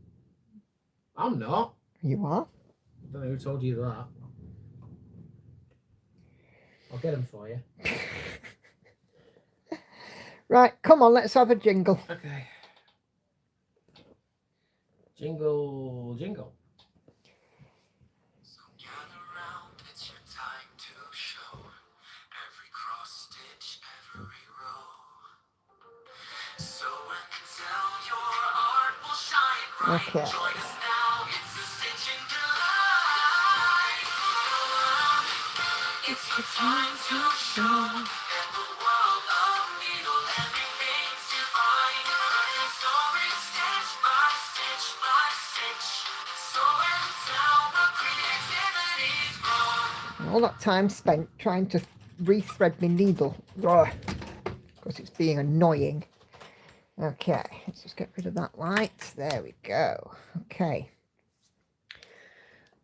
Speaker 2: I'm not.
Speaker 1: You are.
Speaker 2: I don't know who told you that. I'll get them for you.
Speaker 1: Right, come on, let's have a jingle.
Speaker 2: Okay. Jingle, jingle.
Speaker 4: So gather round, it's your time to show. Every cross stitch, every row. So and tell your art will shine bright.
Speaker 1: Okay.
Speaker 4: Join us now, it's a stitching delight. It's your time to show. And the world of needle, everything's divine. Learning stories stitch by stitch by stitch. So and tell the creativity's grown.
Speaker 1: All that time spent trying to rethread my needle. Because it's being annoying. Okay, let's just get rid of that light. There we go. Okay.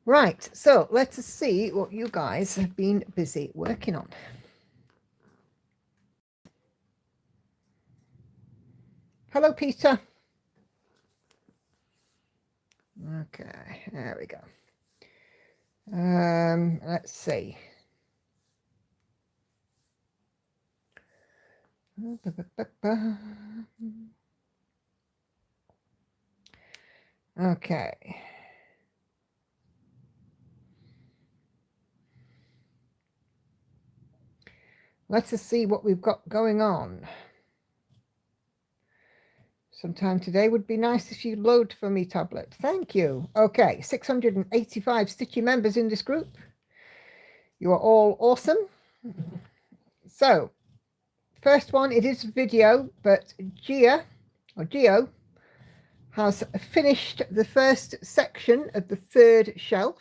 Speaker 1: Right, so let us see what you guys have been busy working on. Hello, Peter. Okay, there we go. Let's see. Okay. Let's just see what we've got going on. Sometime today would be nice if you load for me, tablet. Thank you. Okay, 685 Stitchy members in this group. You are all awesome. So, first one, it is video, but Geo has finished the first section of the third shelf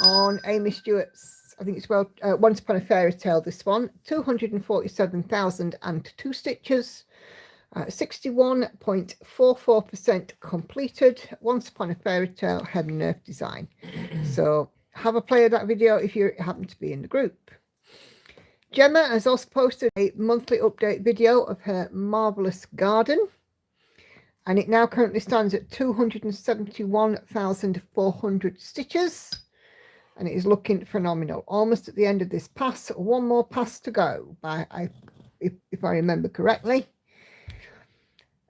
Speaker 1: on Amy Stewart's, I think it's Once Upon a Fairy Tale, this one, 247,002 stitches, 61.44% completed, Once Upon a Fairy Tale Heaven and Earth design. So have a play of that video if you happen to be in the group. Gemma has also posted a monthly update video of her marvellous garden, and it now currently stands at 271,400 stitches, and it is looking phenomenal. Almost at the end of this pass, one more pass to go, if I remember correctly.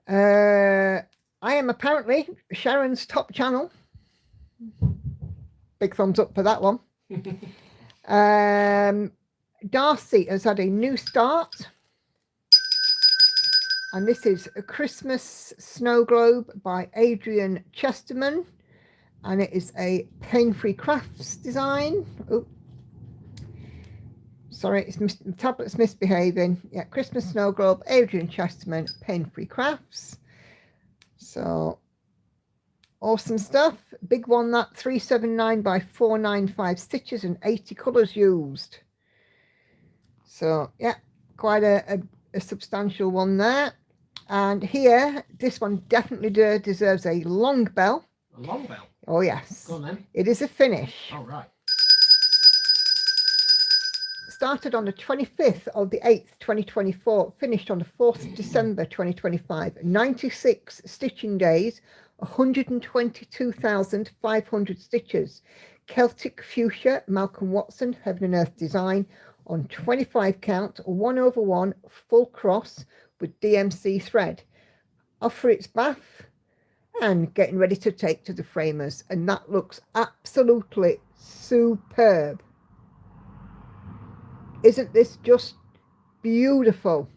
Speaker 1: I am apparently Sharon's top channel. Big thumbs up for that one. Darcy has had a new start, and this is a Christmas Snow Globe by Adrian Chesterman, and it is a Pain-Free Crafts design. Oh, sorry, the tablet's misbehaving. Yeah, Christmas Snow Globe, Adrian Chesterman, Pain-Free Crafts. So awesome stuff. Big one, that 379 by 495 stitches and 80 colours used. So yeah, quite a substantial one there. And here, this one definitely deserves a long bell.
Speaker 2: A long bell?
Speaker 1: Oh yes.
Speaker 2: Go on then.
Speaker 1: It is a finish.
Speaker 2: All right.
Speaker 1: Started on the 25th of the 8th, 2024, finished on the 4th of December, 2025. 96 stitching days, 122,500 stitches. Celtic Fuchsia, Malcolm Watson, Heaven and Earth design on 25 count, 1/1 full cross with DMC thread. Off for its bath and getting ready to take to the framers. And that looks absolutely superb. Isn't this just beautiful?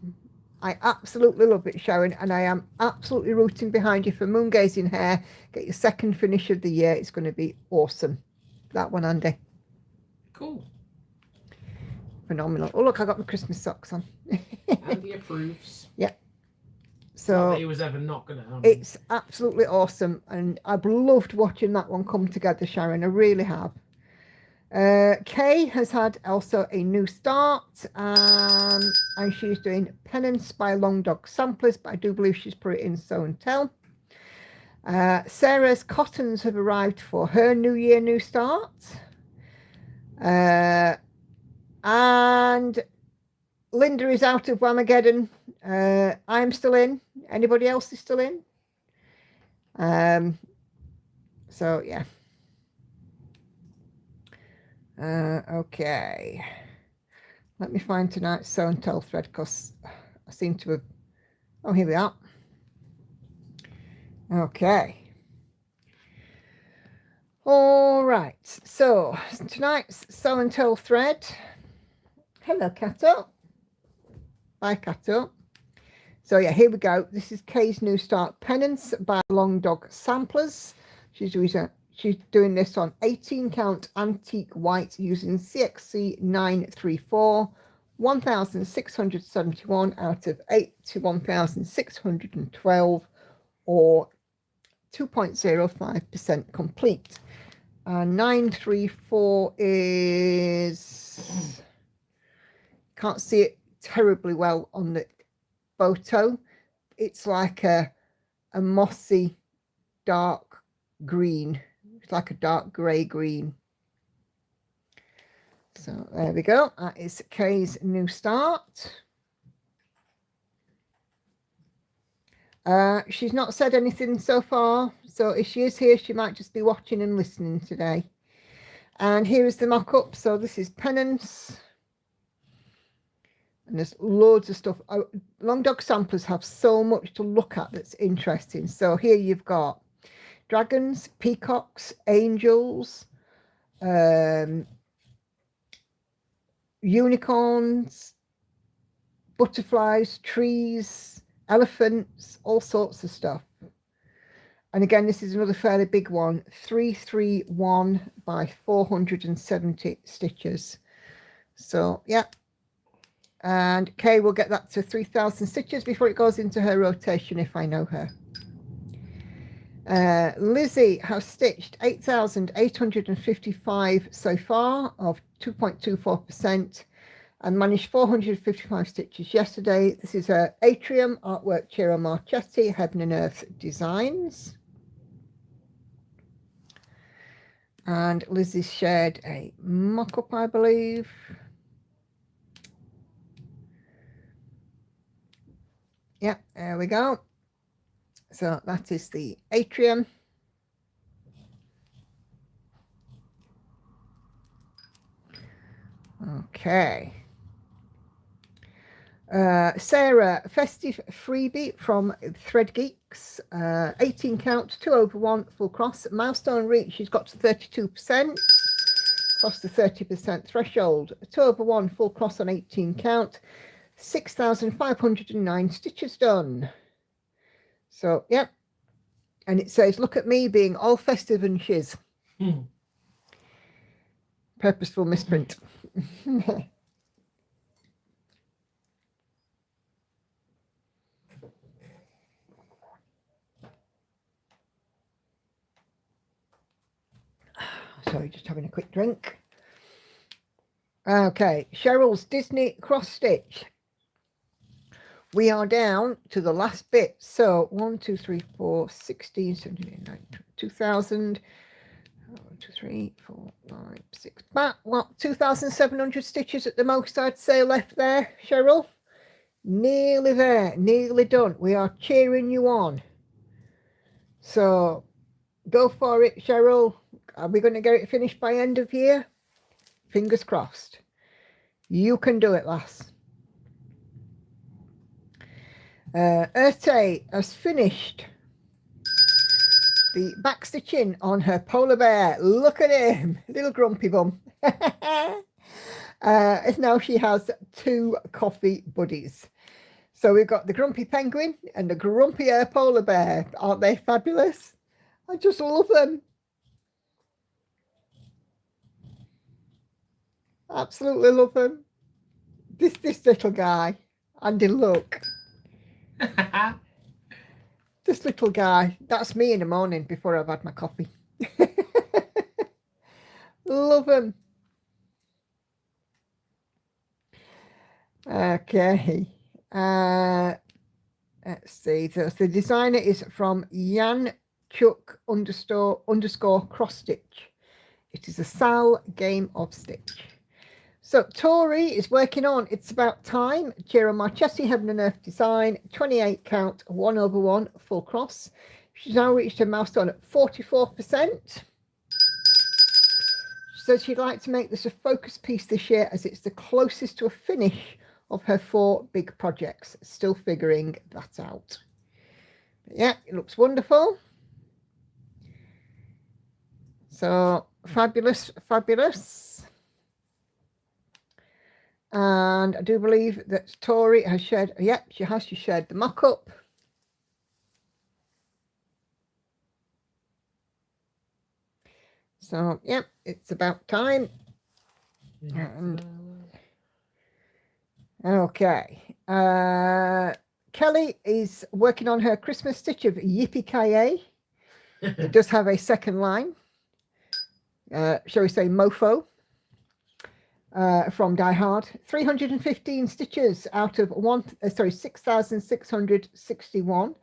Speaker 1: I absolutely love it, Sharon, and I am absolutely rooting behind you for Moon Gazing Hair. Get your second finish of the year. It's going to be awesome. That one, Andy.
Speaker 2: Cool.
Speaker 1: Phenomenal. Oh, look, I got my Christmas socks on.
Speaker 2: Andy approves.
Speaker 1: Yeah.
Speaker 2: Not
Speaker 1: So
Speaker 2: that he was ever not going to.
Speaker 1: it's absolutely awesome, and I've loved watching that one come together, Sharon. I really have. Kay has had also a new start, and she's doing Penance by Long Dog Samplers, but I do believe she's put it in Sew and Tell. Sarah's cottons have arrived for her New Year new start. And Linda is out of Whamageddon. I'm still in. Anybody else is still in? So yeah. Okay. Let me find tonight's Sew and Tell thread, because I seem to have... Oh, here we are. Okay. All right. So tonight's Sew and Tell thread. Hello, Cato. Bye, Cato. So yeah, here we go. This is Kay's new start, Penance by Long Dog Samplers. She's doing this on 18 count antique white using CXC 934, 1,671 out of 81,612, or 2.05% complete. 934 is, can't see it terribly well on the photo. It's like a mossy dark green. It's like a dark grey green. So there we go. That is Kay's new start. She's not said anything so far, so if she is here, she might just be watching and listening today. And here is the mock-up. So this is Penance, and there's loads of stuff. Long Dog Samplers have so much to look at that's interesting. So here you've got dragons, peacocks, angels, unicorns, butterflies, trees, elephants, all sorts of stuff. And again, this is another fairly big one, 331 by 470 stitches. So, yeah. And Kay will get that to 3,000 stitches before it goes into her rotation, if I know her. Lizzie has stitched 8,855 so far of 2.24% and managed 455 stitches yesterday. This is her Atrium artwork, Ciro Marchetti, Heaven and Earth Designs. And Lizzie shared a mock-up, I believe. Yeah, there we go. So that is the Atrium. Okay. Sarah, festive freebie from Thread Geeks, 18 count, 2 over 1, full cross, milestone reach, she's got to 32%, crossed the 30% threshold, 2 over 1, full cross on 18 count, 6,509 stitches done. So, yeah, and it says, look at me being all festive and shiz. Purposeful misprint. Sorry, just having a quick drink. Okay, Cheryl's Disney cross stitch. We are down to the last bit. So 1, 2, 3, 4, 16, 17, 19, 2000. 1, 2, 3, 4, 5, 6. About what, 2,700 stitches at the most, I'd say, left there, Cheryl. Nearly there, nearly done. We are cheering you on. So go for it, Cheryl. Are we going to get it finished by end of year? Fingers crossed. You can do it, lass. Erte has finished the back stitching on her polar bear. Look at him, little grumpy bum. Now she has 2 coffee buddies. So we've got the grumpy penguin and the grumpy polar bear. Aren't they fabulous? I just love them. Absolutely love them. This little guy, Andy, look. This little guy, that's me in the morning before I've had my coffee. Love him. Okay. Let's see. So the designer is from Jan Chuck underscore cross stitch. It is a Sal game of stitch. So Tori is working on It's About Time, Ciro Marchetti, Heaven and Earth Design, 28 count, 1 over 1, full cross. She's now reached a milestone at 44%. She says she'd like to make this a focus piece this year as it's the closest to a finish of her 4 big projects. Still figuring that out. But yeah, it looks wonderful. So fabulous, fabulous. And I do believe that Tori has shared, she shared the mock-up. So, yeah, it's about time. And, okay. Kelly is working on her Christmas stitch of Yippee-Ki-Yay. It does have a second line. Shall we say mofo? From Die Hard, 315 stitches out of 6,661,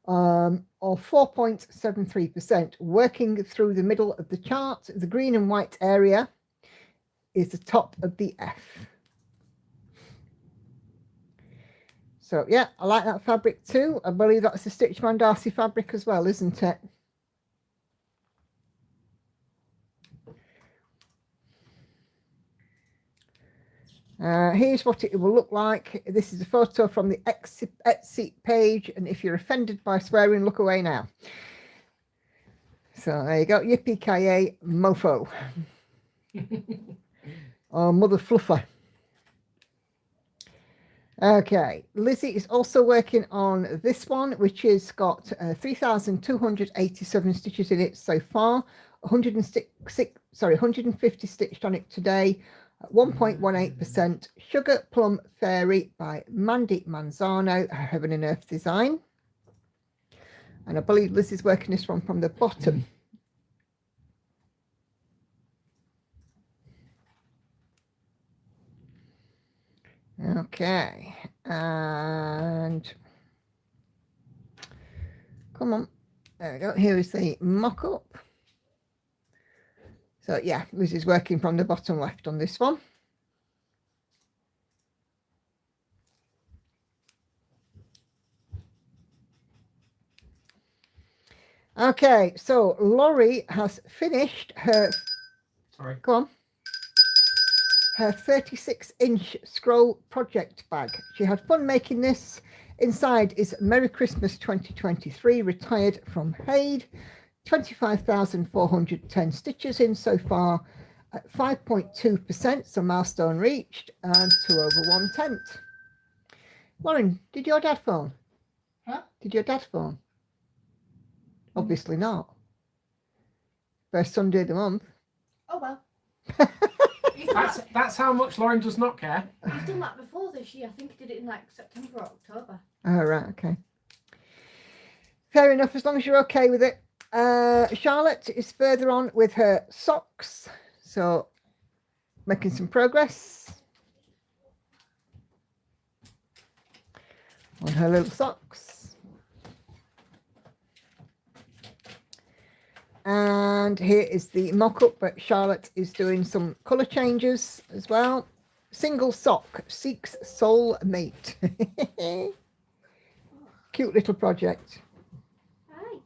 Speaker 1: or 4.73%. Working through the middle of the chart, the green and white area is the top of the F. So yeah, I like that fabric too. I believe that's the Stitchman Darcy fabric as well, isn't it? Here's what it will look like. This is a photo from the Etsy page, and if you're offended by swearing, look away now. So there you go, Yippee-Ki-Yay mofo. Oh, mother fluffer. Okay, Lizzie is also working on this one, which has got 3,287 stitches in it so far. 150 stitched on it today. 1.18%. Sugar Plum Fairy by Mandy Manzano, a Heaven and Earth design. And I believe Liz is working this one from the bottom. Okay, and come on, there we go. Here is the mock-up. So yeah, Liz is working from the bottom left on this one. Okay, so Laurie has finished her.
Speaker 2: Sorry.
Speaker 1: Go on. Her 36-inch scroll project bag. She had fun making this. Inside is Merry Christmas 2023, retired from Haid. 25,410 stitches in so far at 5.2%, so milestone reached, and 2 over 1/10. Lauren, did your dad phone?
Speaker 3: Huh?
Speaker 1: Did your dad phone? Obviously not. First Sunday of the month.
Speaker 3: Oh well.
Speaker 2: That's how much Lauren does not care.
Speaker 3: He's done that before this year. I think he did it in like September or October.
Speaker 1: Oh, right, okay. Fair enough, as long as you're okay with it. Charlotte is further on with her socks, so making some progress on her little socks. And here is the mock-up, but Charlotte is doing some colour changes as well. Single sock seeks soul mate. Cute little project.
Speaker 3: Hi.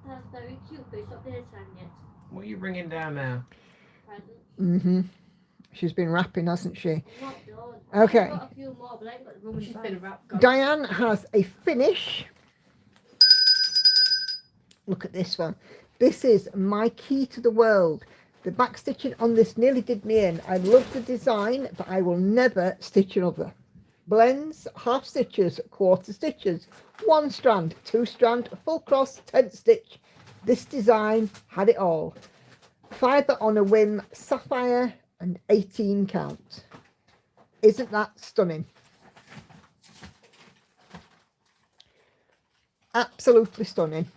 Speaker 3: That's very cute, but it's not dinner time yet.
Speaker 2: What are you bringing down now?
Speaker 3: Presents.
Speaker 1: She's been wrapping, hasn't she?
Speaker 3: I'm not done.
Speaker 1: Okay.
Speaker 3: I've got a few more, but I ain't got the room. She's been wrapped.
Speaker 1: Diane has a finish. Look at this one. This is my key to the world. The back stitching on this nearly did me in. I love the design, but I will never stitch another. Blends, half stitches, quarter stitches, 1 strand, 2 strand, full cross, 10 stitch. This design had it all. Fibre on a whim, sapphire, and 18 count. Isn't that stunning? Absolutely stunning.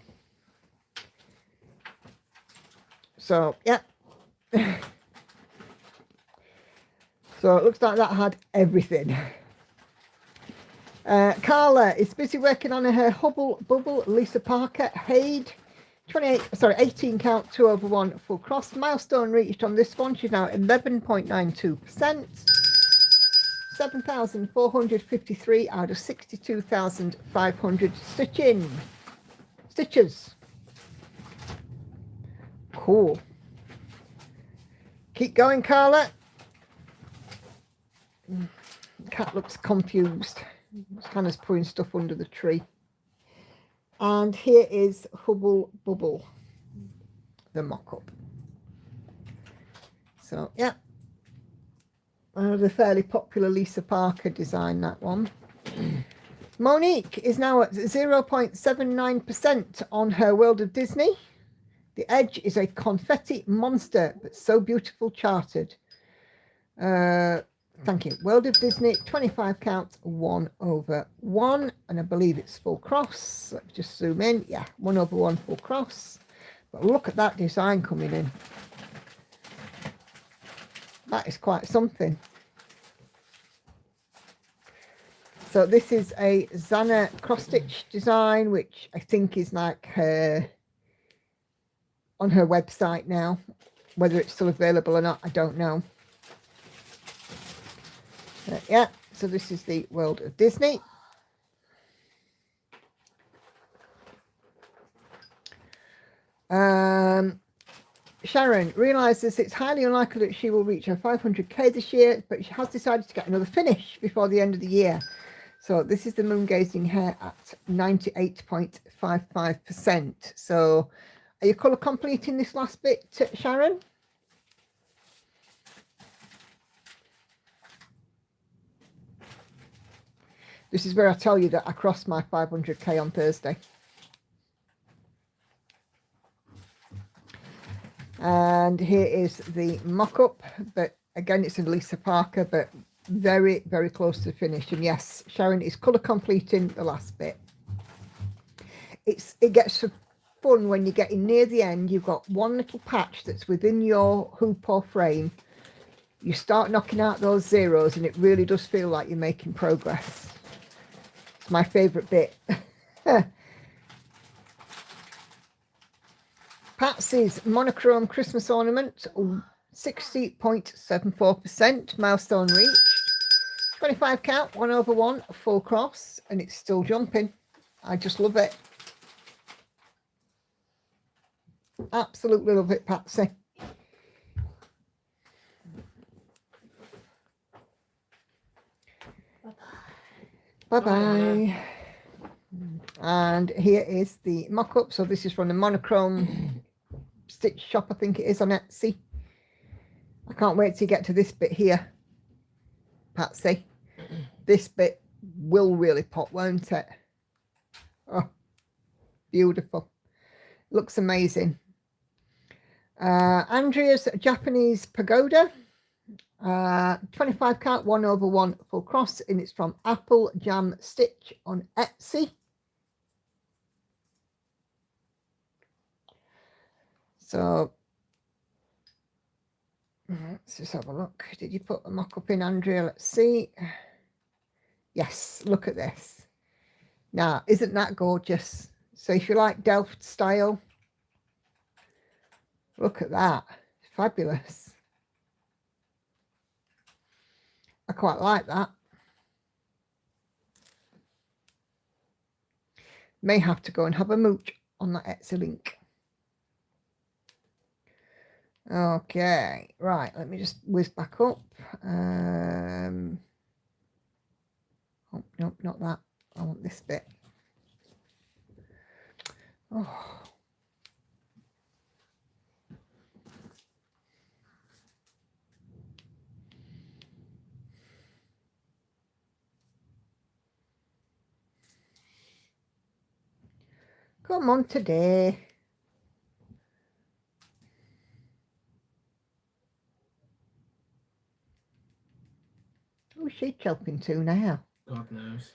Speaker 1: So, yeah. So it looks like that had everything. Carla is busy working on her Hubble Bubble Lisa Parker Haid 18 count 2 over 1 full cross. Milestone reached on this one. She's now 11.92%. 7,453 out of 62,500 stitches. Cool. Keep going, Carla. Cat looks confused. Hannah's putting stuff under the tree. And here is Hubble Bubble, the mock-up. So, yeah. The fairly popular Lisa Parker design, that one. Monique is now at 0.79% on her World of Disney. The edge is a confetti monster, but so beautiful charted. Thank you. World of Disney, 25 count, 1 over 1. And I believe it's full cross. Let's just zoom in. Yeah, 1 over 1 full cross. But look at that design coming in. That is quite something. So this is a Zana cross-stitch design, which I think is like her on her website now. Whether it's still available or not, I don't know. Yeah, so this is the World of Disney. Sharon realizes it's highly unlikely that she will reach her 500k this year, but she has decided to get another finish before the end of the year. So this is the moon gazing hair at 98.55%. So are you colour completing this last bit, Sharon? This is where I tell you that I crossed my 500k on Thursday. And here is the mock-up, but again, it's in Lisa Parker, but very, very close to the finish. And yes, Sharon is colour completing the last bit. It gets so fun when you're getting near the end. You've got one little patch that's within your hoop or frame. You start knocking out those zeros and it really does feel like you're making progress. It's my favourite bit. Patsy's monochrome Christmas ornament, 60.74%, milestone reached. 25 count, 1/1, full cross, and it's still jumping. I just love it. Absolutely love it, Patsy. Bye-bye. And here is the mock-up. So this is from the monochrome stitch shop, I think it is, on Etsy. I can't wait to get to this bit here, Patsy. This bit will really pop, won't it? Oh, beautiful. Looks amazing. Andrea's Japanese pagoda. 25 count, 1/1, full cross, and it's from Apple Jam Stitch on Etsy. So let's just have a look. Did you put the mock-up in, Andrea? Let's see. Yes, look at this. Now, isn't that gorgeous? So if you like Delft style, look at that. Fabulous. I quite like that. May have to go and have a mooch on that Etsy link. Okay, right, let me just whiz back up. Oh, nope, not that. I want this bit. Oh. Come on today. Who's she chopping to now?
Speaker 2: God knows.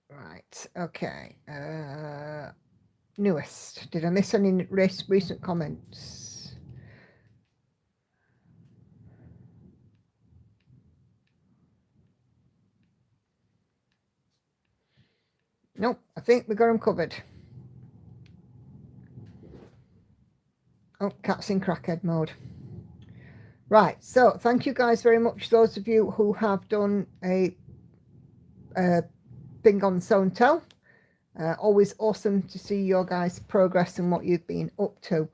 Speaker 1: Right, okay. Newest. Did I miss any recent comments? Nope, I think we got them covered. Oh, cat's in crackhead mode. Right, so thank you guys very much, those of you who have done a thing on Sew and Tell. Always awesome to see your guys' progress and what you've been up to.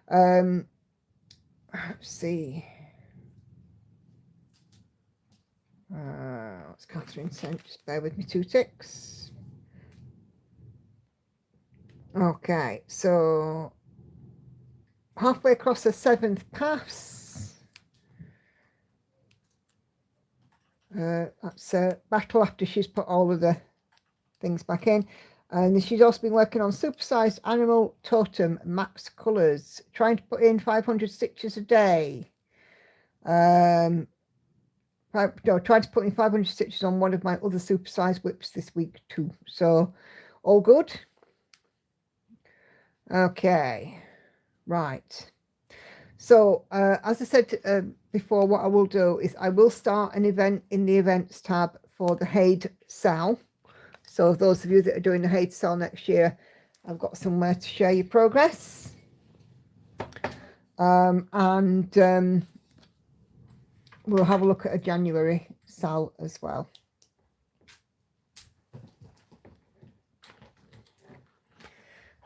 Speaker 1: Let's see. What's Catherine sent? Just bear with me 2 ticks. Okay, so halfway across the 7th pass. That's a battle after she's put all of the things back in. And she's also been working on supersized animal totem max colours, trying to put in 500 stitches a day. Trying to put in 500 stitches on one of my other supersized whips this week too. So all good. Okay, right. So as I said before, what I will do is I will start an event in the events tab for the Haid Sal. So those of you that are doing the Haid Sal next year, I've got somewhere to share your progress. We'll have a look at a January Sal as well.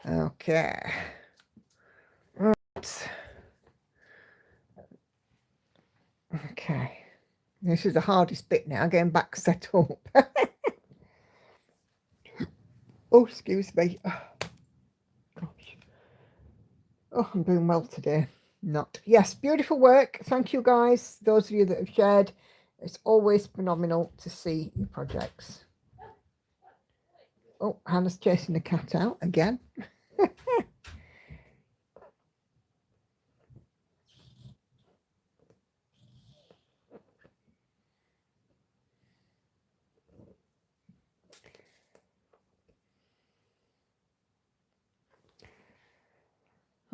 Speaker 1: Okay. Right. Okay. This is the hardest bit now, getting back set up. Oh, excuse me. Oh, gosh. Oh, I'm doing well today. Not. Yes, beautiful work. Thank you guys, those of you that have shared. It's always phenomenal to see your projects. Oh, Hannah's chasing the cat out again.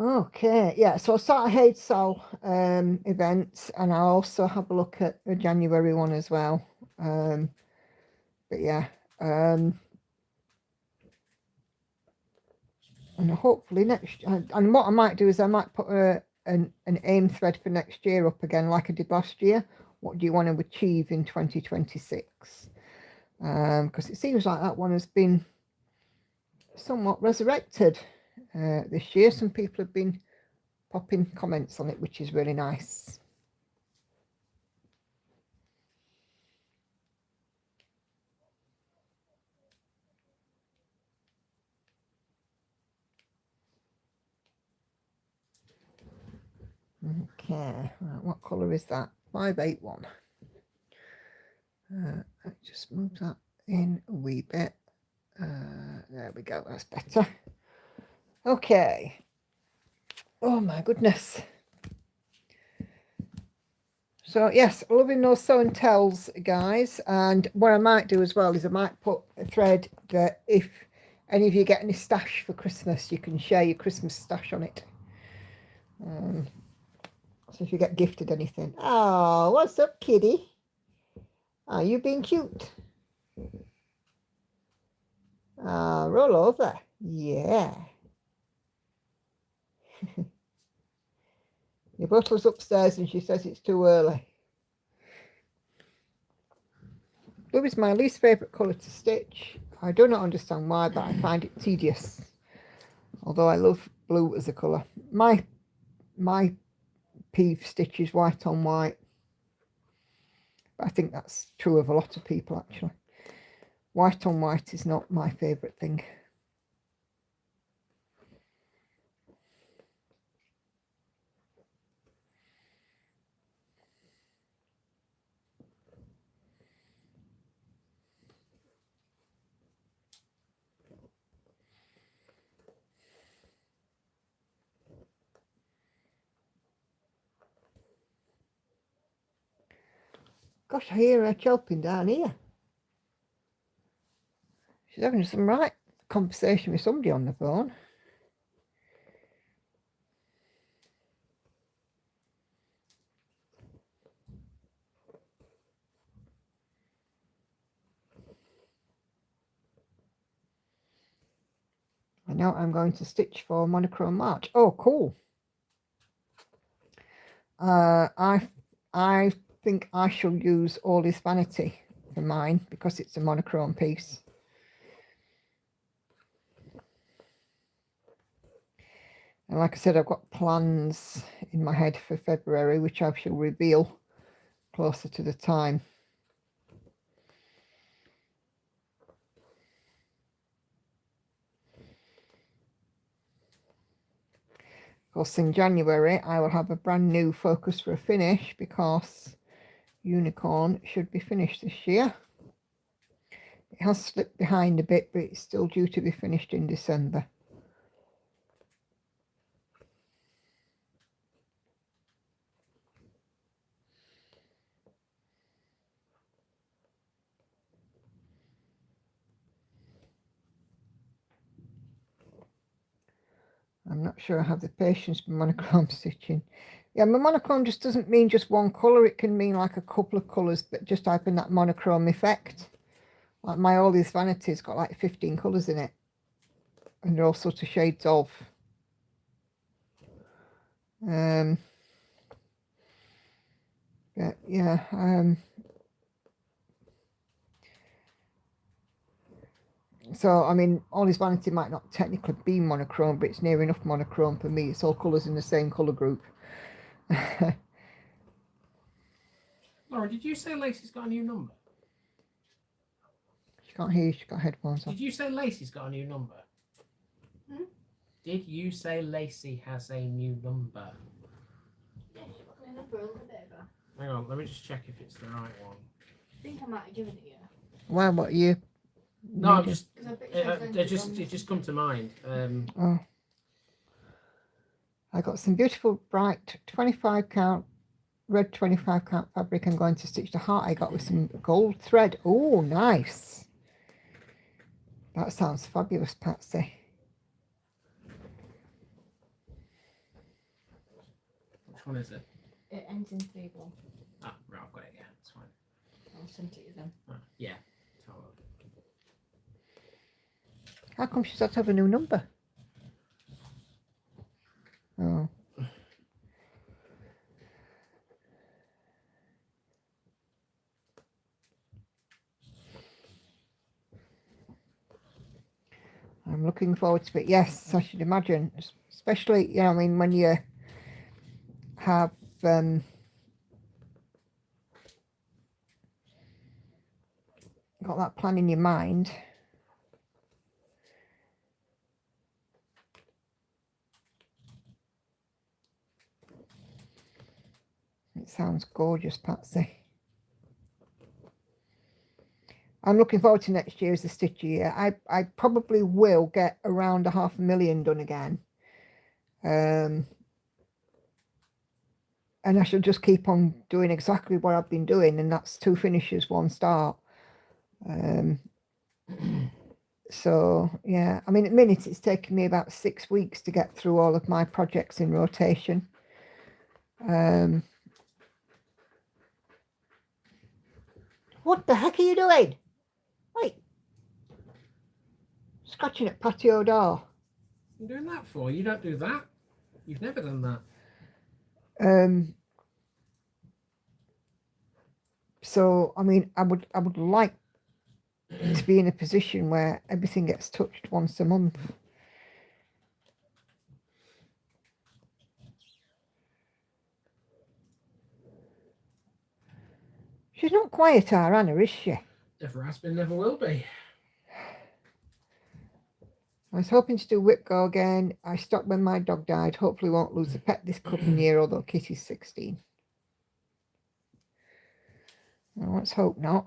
Speaker 1: Okay, yeah, so I start a Hate Soul event, and I'll also have a look at the January one as well. But yeah, and hopefully next, and what I might do is I might put an aim thread for next year up again, like I did last year. What do you want to achieve in 2026? Because it seems like that one has been somewhat resurrected this year. Some people have been popping comments on it, which is really nice. Okay, right, what colour is that? 581. Let's just move that in a wee bit. There we go, that's better. Okay. Oh my goodness. So yes, loving those show and tells, guys. And what I might do as well is I might put a thread that if any of you get any stash for Christmas, you can share your Christmas stash on it. So if you get gifted anything. Oh, what's up, kitty? Are you being cute? Roll over. Yeah. Your bottle's upstairs and she says it's too early. Blue is my least favourite colour to stitch. I do not understand why, but I find it tedious. Although I love blue as a colour. My peeve stitch is white on white. But I think that's true of a lot of people actually. White on white is not my favourite thing. Gosh, I hear her chirping down here. She's having some right conversation with somebody on the phone. And now I'm going to stitch for Monochrome March. Oh, cool. I think I shall use All Is Vanity for mine because it's a monochrome piece. And like I said, I've got plans in my head for February, which I shall reveal closer to the time. Of course, in January, I will have a brand new focus for a finish because Unicorn should be finished this year. It has slipped behind a bit, but it's still due to be finished in December. I'm not sure I have the patience for monochrome stitching. Yeah, my monochrome just doesn't mean just one colour. It can mean like a couple of colours, but just having that monochrome effect. Like my All These Vanities got like 15 colours in it. And they're all sorts of shades of. But yeah, so I mean, All This Vanity might not technically be monochrome, but it's near enough monochrome for me. It's all colours in the same colour group.
Speaker 2: Laura, did you say Lacey's got a new number?
Speaker 1: She can't hear you, she's got headphones on.
Speaker 2: Did you say Lacey's got a new number?
Speaker 3: Hmm?
Speaker 2: Did you say Lacey has a new number?
Speaker 3: Yeah, she's got my number a little bit ago.
Speaker 2: Hang on, let me just check if it's the right one.
Speaker 3: I think I might have given it you.
Speaker 1: Why? What you?
Speaker 2: No, I'm
Speaker 1: needed?
Speaker 2: just.
Speaker 3: Because I bet you I sent it on-
Speaker 2: It just come to mind.
Speaker 1: Oh. I got some beautiful bright 25 count red 25 count fabric. I'm going to stitch the heart I got with some gold thread. Oh, nice. That sounds fabulous, Patsy.
Speaker 2: Which one is it?
Speaker 3: It ends in 3-1.
Speaker 2: Ah, right, I've got it. Yeah, it's fine.
Speaker 3: I'll send it to you then.
Speaker 2: Ah, yeah. Let's have a look.
Speaker 1: How come she's had to have a new number? Oh. I'm looking forward to it. Yes, I should imagine. Especially, you know, I mean, when you have got that plan in your mind. It sounds gorgeous, Patsy. I'm looking forward to next year as a stitch year. I probably will get around 500,000 done again. And I shall just keep on doing exactly what I've been doing, and that's 2 finishes, 1 start. So yeah, I mean, at the minute it's taken me about 6 weeks to get through all of my projects in rotation. What the heck are you doing? Wait, scratching at patio door.
Speaker 2: What are you doing that for? You don't do that. You've never done that.
Speaker 1: So I mean, I would like to be in a position where everything gets touched once a month. She's not quiet, our Anna, is she?
Speaker 2: Never has been, never will be.
Speaker 1: I was hoping to do whip go again. I stopped when my dog died. Hopefully won't lose a pet this coming year, although Kitty's 16. Well, let's hope not.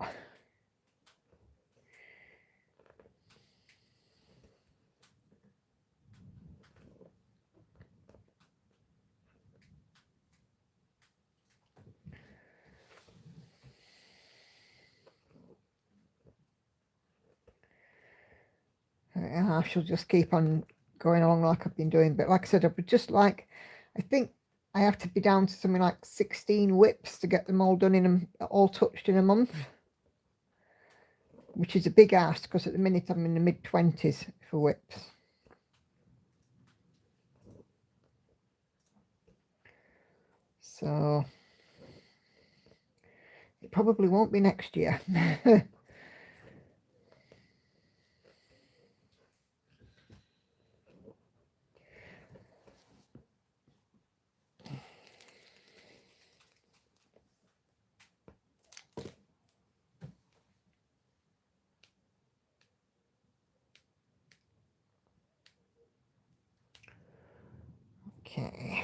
Speaker 1: I shall just keep on going along like I've been doing. But like I said, I would just like, I think I have to be down to something like 16 whips to get them all done all touched in a month, which is a big ask because at the minute I'm in the mid-20s for whips. So it probably won't be next year. Okay.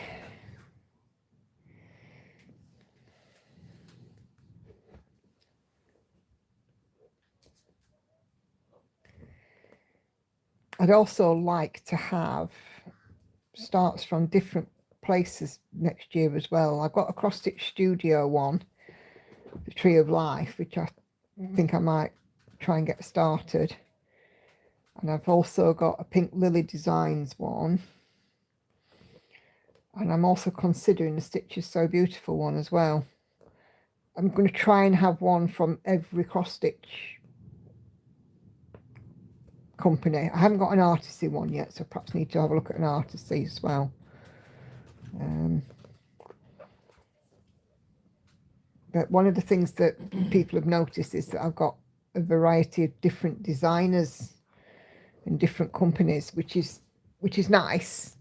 Speaker 1: I'd also like to have starts from different places next year as well. I've got a cross stitch studio one, the Tree of Life, which I think I might try and get started. And I've also got a Pink Lily Designs one. And I'm also considering the Stitches So Beautiful one as well. I'm going to try and have one from every cross stitch company. I haven't got an Artisy one yet, so perhaps need to have a look at an Artisy as well. But one of the things that people have noticed is that I've got a variety of different designers and different companies, which is nice,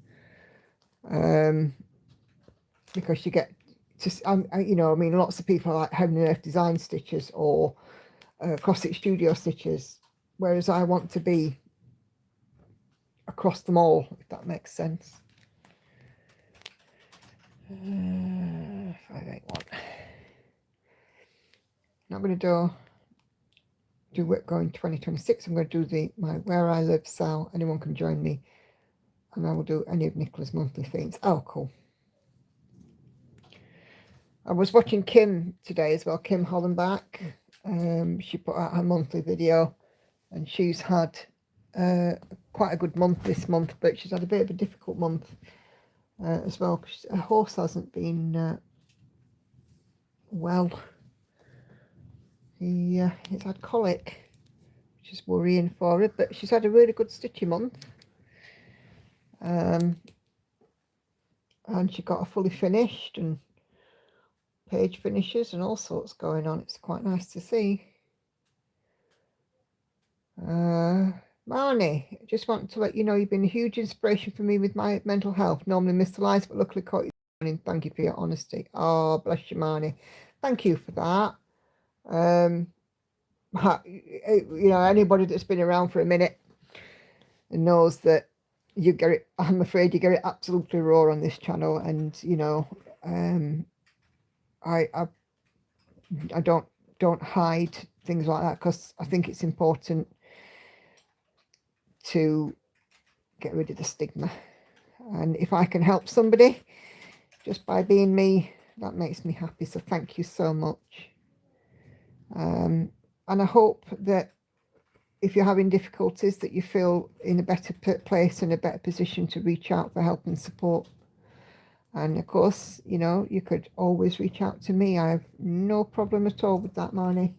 Speaker 1: because you get just you know, I mean, lots of people are like Heaven and Earth Design Stitches or Cross Stitch Studio Stitches, whereas I want to be across them all, if that makes sense. 581. not going to do Whitgo in 2026. I'm going to do my Where I Live sale. Anyone can join me, and I will do any of Nicola's monthly themes. Oh, cool. I was watching Kim today as well, Kim Hollenbach. She put out her monthly video, and she's had quite a good month this month, but she's had a bit of a difficult month as well, because her horse hasn't been well. He's had colic, which is worrying for her, but she's had a really good stitchy month. And she got her fully finished and page finishes and all sorts going on. It's quite nice to see. Marnie, I just want to let you know you've been a huge inspiration for me with my mental health. Normally miss the lives, but luckily caught you this morning. Thank you for your honesty. Oh, bless you, Marnie. Thank you for that. You know, anybody that's been around for a minute knows that you get it. I'm afraid you get it absolutely raw on this channel, and you know, I don't hide things like that, because I think it's important to get rid of the stigma, and if I can help somebody just by being me, that makes me happy. So thank you so much. And I hope that if you're having difficulties, that you feel in a better place and a better position to reach out for help and support. And of course, you know, you could always reach out to me. I have no problem at all with that, Marnie.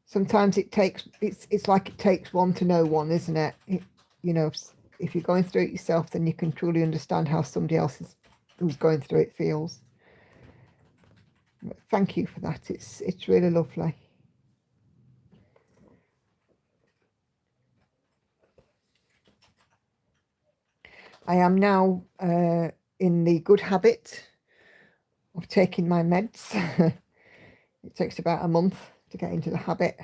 Speaker 1: Sometimes it's like it takes one to know one, isn't it? You know, if you're going through it yourself, then you can truly understand how somebody else who's going through it feels. But thank you for that. It's really lovely. I am now in the good habit of taking my meds. It takes about a month to get into the habit.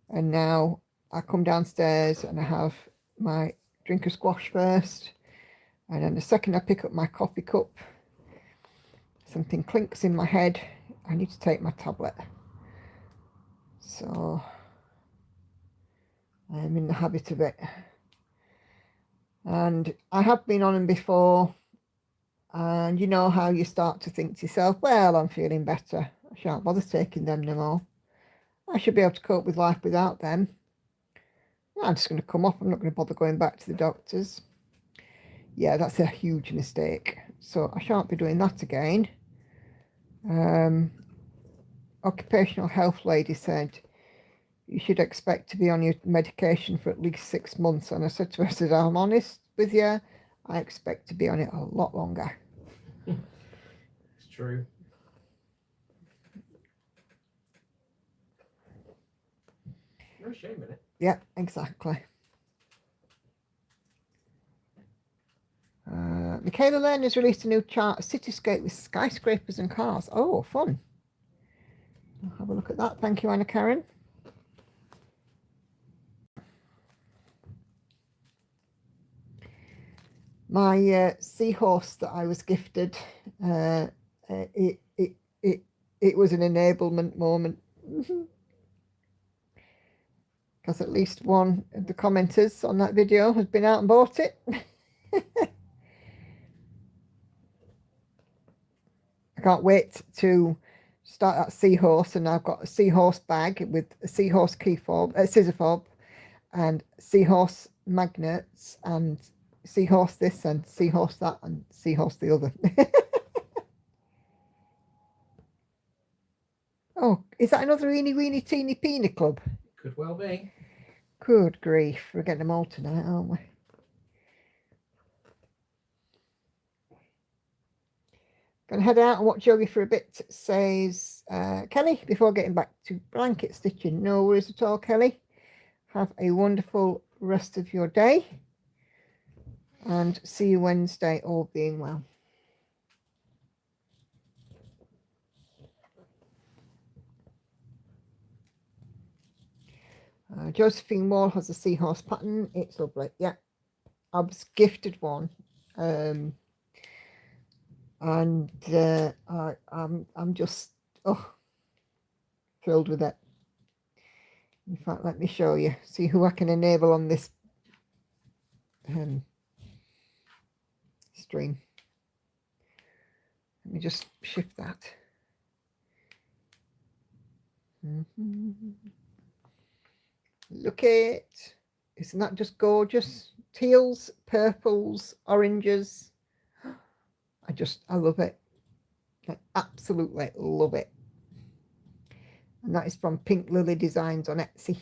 Speaker 1: And now I come downstairs and I have my drink of squash first. And then the second I pick up my coffee cup, something clinks in my head. I need to take my tablet. So I'm in the habit of it. And I have been on them before, and you know how you start to think to yourself, well, I'm feeling better, I shan't bother taking them no more. I should be able to cope with life without them. I'm just going to come off. I'm not going to bother going back to the doctors. Yeah, that's a huge mistake. So I shan't be doing that again. Occupational health lady said, you should expect to be on your medication for at least 6 months. And I said to her, I said, I'm honest with you, I expect to be on it a lot longer.
Speaker 2: It's true. No shame in it.
Speaker 1: Yeah, exactly. Michaela Lane has released a new chart, a cityscape with skyscrapers and cars. Oh, fun. I'll have a look at that. Thank you, Anna Karen. My seahorse that I was gifted, it was an enablement moment. Because at least one of the commenters on that video has been out and bought it. I can't wait to start that seahorse, and I've got a seahorse bag with a seahorse key fob, scissor fob, and seahorse magnets, and seahorse this and seahorse that and seahorse the other. Oh, is that another eeny weeny teeny peeny club?
Speaker 2: Could well be.
Speaker 1: Good grief, we're getting them all tonight, aren't we? Gonna head out and watch yoga for a bit, says Kelly, before getting back to blanket stitching. No worries at all, Kelly. Have a wonderful rest of your day, and see you Wednesday, all being well. Josephine Wall has a seahorse pattern. It's lovely. Yeah, I was gifted one, and I'm just Oh, thrilled with it. In fact, let me show you. See who I can enable on this stream. Let me just shift that. Look it. Isn't that just gorgeous? Teals, purples, oranges. I love it. I absolutely love it. And that is from Pink Lily Designs on Etsy.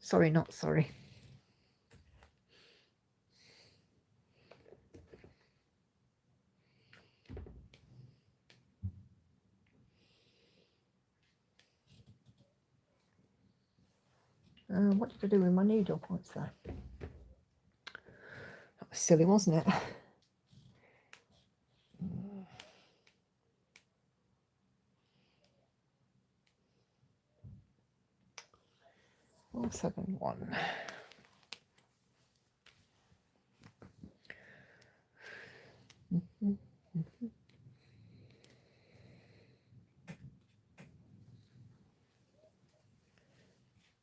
Speaker 1: Sorry, not sorry. What did I do with my needle? What's that? That was silly, wasn't it? 471.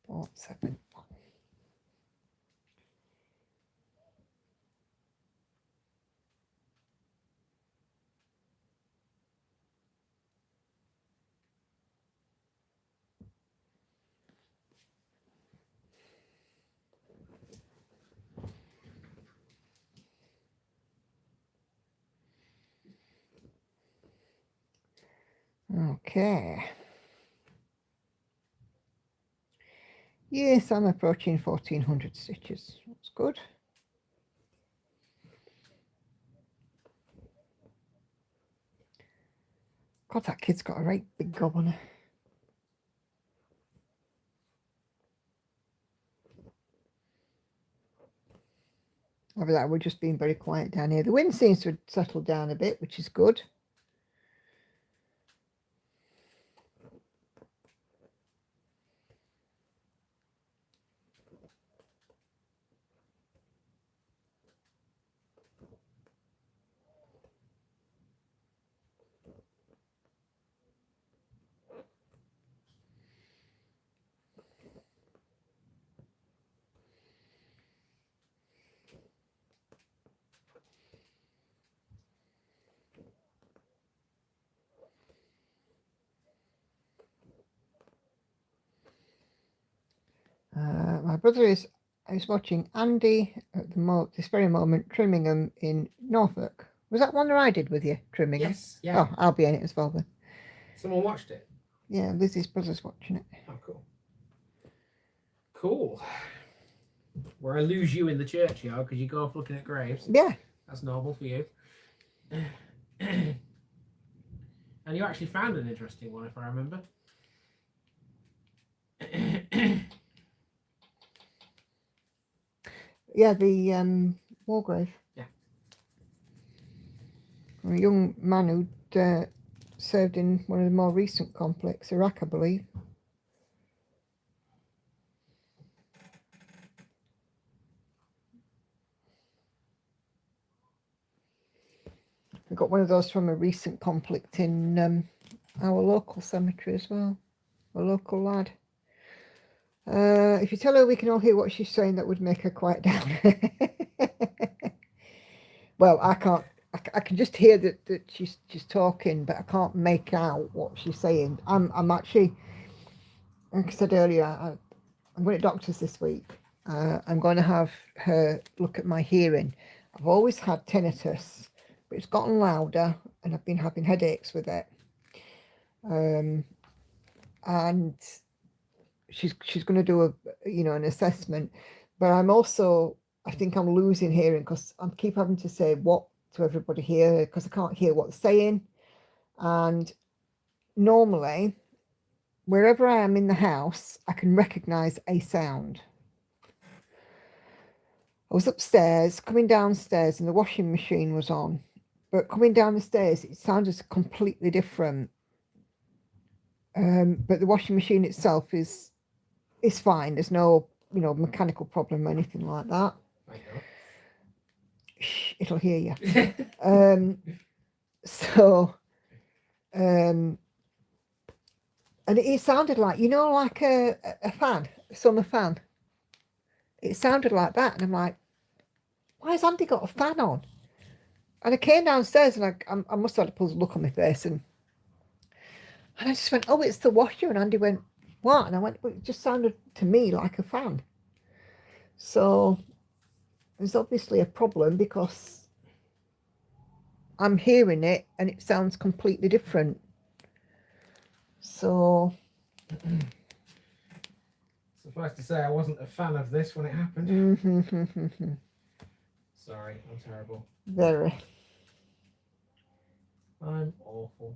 Speaker 1: Four, 7, 1. Okay. Yes, I'm approaching 1400 stitches. That's good. God, that kid's got a right big gob on her. Over that, we're just being very quiet down here. The wind seems to have settled down a bit, which is good. My brother is watching Andy at this very moment, Trimmingham in Norfolk. Was that one that I did with you, Trimmingham?
Speaker 2: Yes, yeah.
Speaker 1: Oh, I'll be in it as well then.
Speaker 2: Someone watched it?
Speaker 1: Yeah, Lizzie's brother's watching it.
Speaker 2: Oh, cool. Cool. Where I lose you in the churchyard because you go off looking at graves.
Speaker 1: Yeah.
Speaker 2: That's normal for you. And you actually found an interesting one, if I remember.
Speaker 1: Yeah, the Wargrave.
Speaker 2: Yeah.
Speaker 1: A young man who'd served in one of the more recent conflicts, Iraq, I believe. I got one of those from a recent conflict in our local cemetery as well. A local lad. If you tell her we can all hear what she's saying, that would make her quiet down. Well, I can't. I can just hear that she's talking, but I can't make out what she's saying. I'm actually, like I said earlier, I'm going to doctors this week. I'm going to have her look at my hearing. I've always had tinnitus, but it's gotten louder, and I've been having headaches with it. And she's going to do an assessment, but I think I'm losing hearing because I keep having to say what to everybody here because I can't hear what they're saying. And normally, wherever I am in the house, I can recognize a sound. I was upstairs, coming downstairs, and the washing machine was on, but coming down the stairs, it sounded completely different. But the washing machine itself is fine. There's no mechanical problem or anything like that.
Speaker 2: I know.
Speaker 1: Shh, it'll hear you. So, and it sounded like, you know, like a fan, a summer fan. It sounded like that. And I'm like, why has Andy got a fan on? And I came downstairs and I must have had a puzzled look on my face. And I just went, oh, it's the washer. And Andy went, what? And I went, well, it just sounded to me like a fan. So there's obviously a problem because I'm hearing it and it sounds completely different. So
Speaker 2: suffice to say, I wasn't a fan of this when it happened.
Speaker 1: mm-hmm.
Speaker 2: Sorry, I'm terrible.
Speaker 1: Very.
Speaker 2: I'm awful.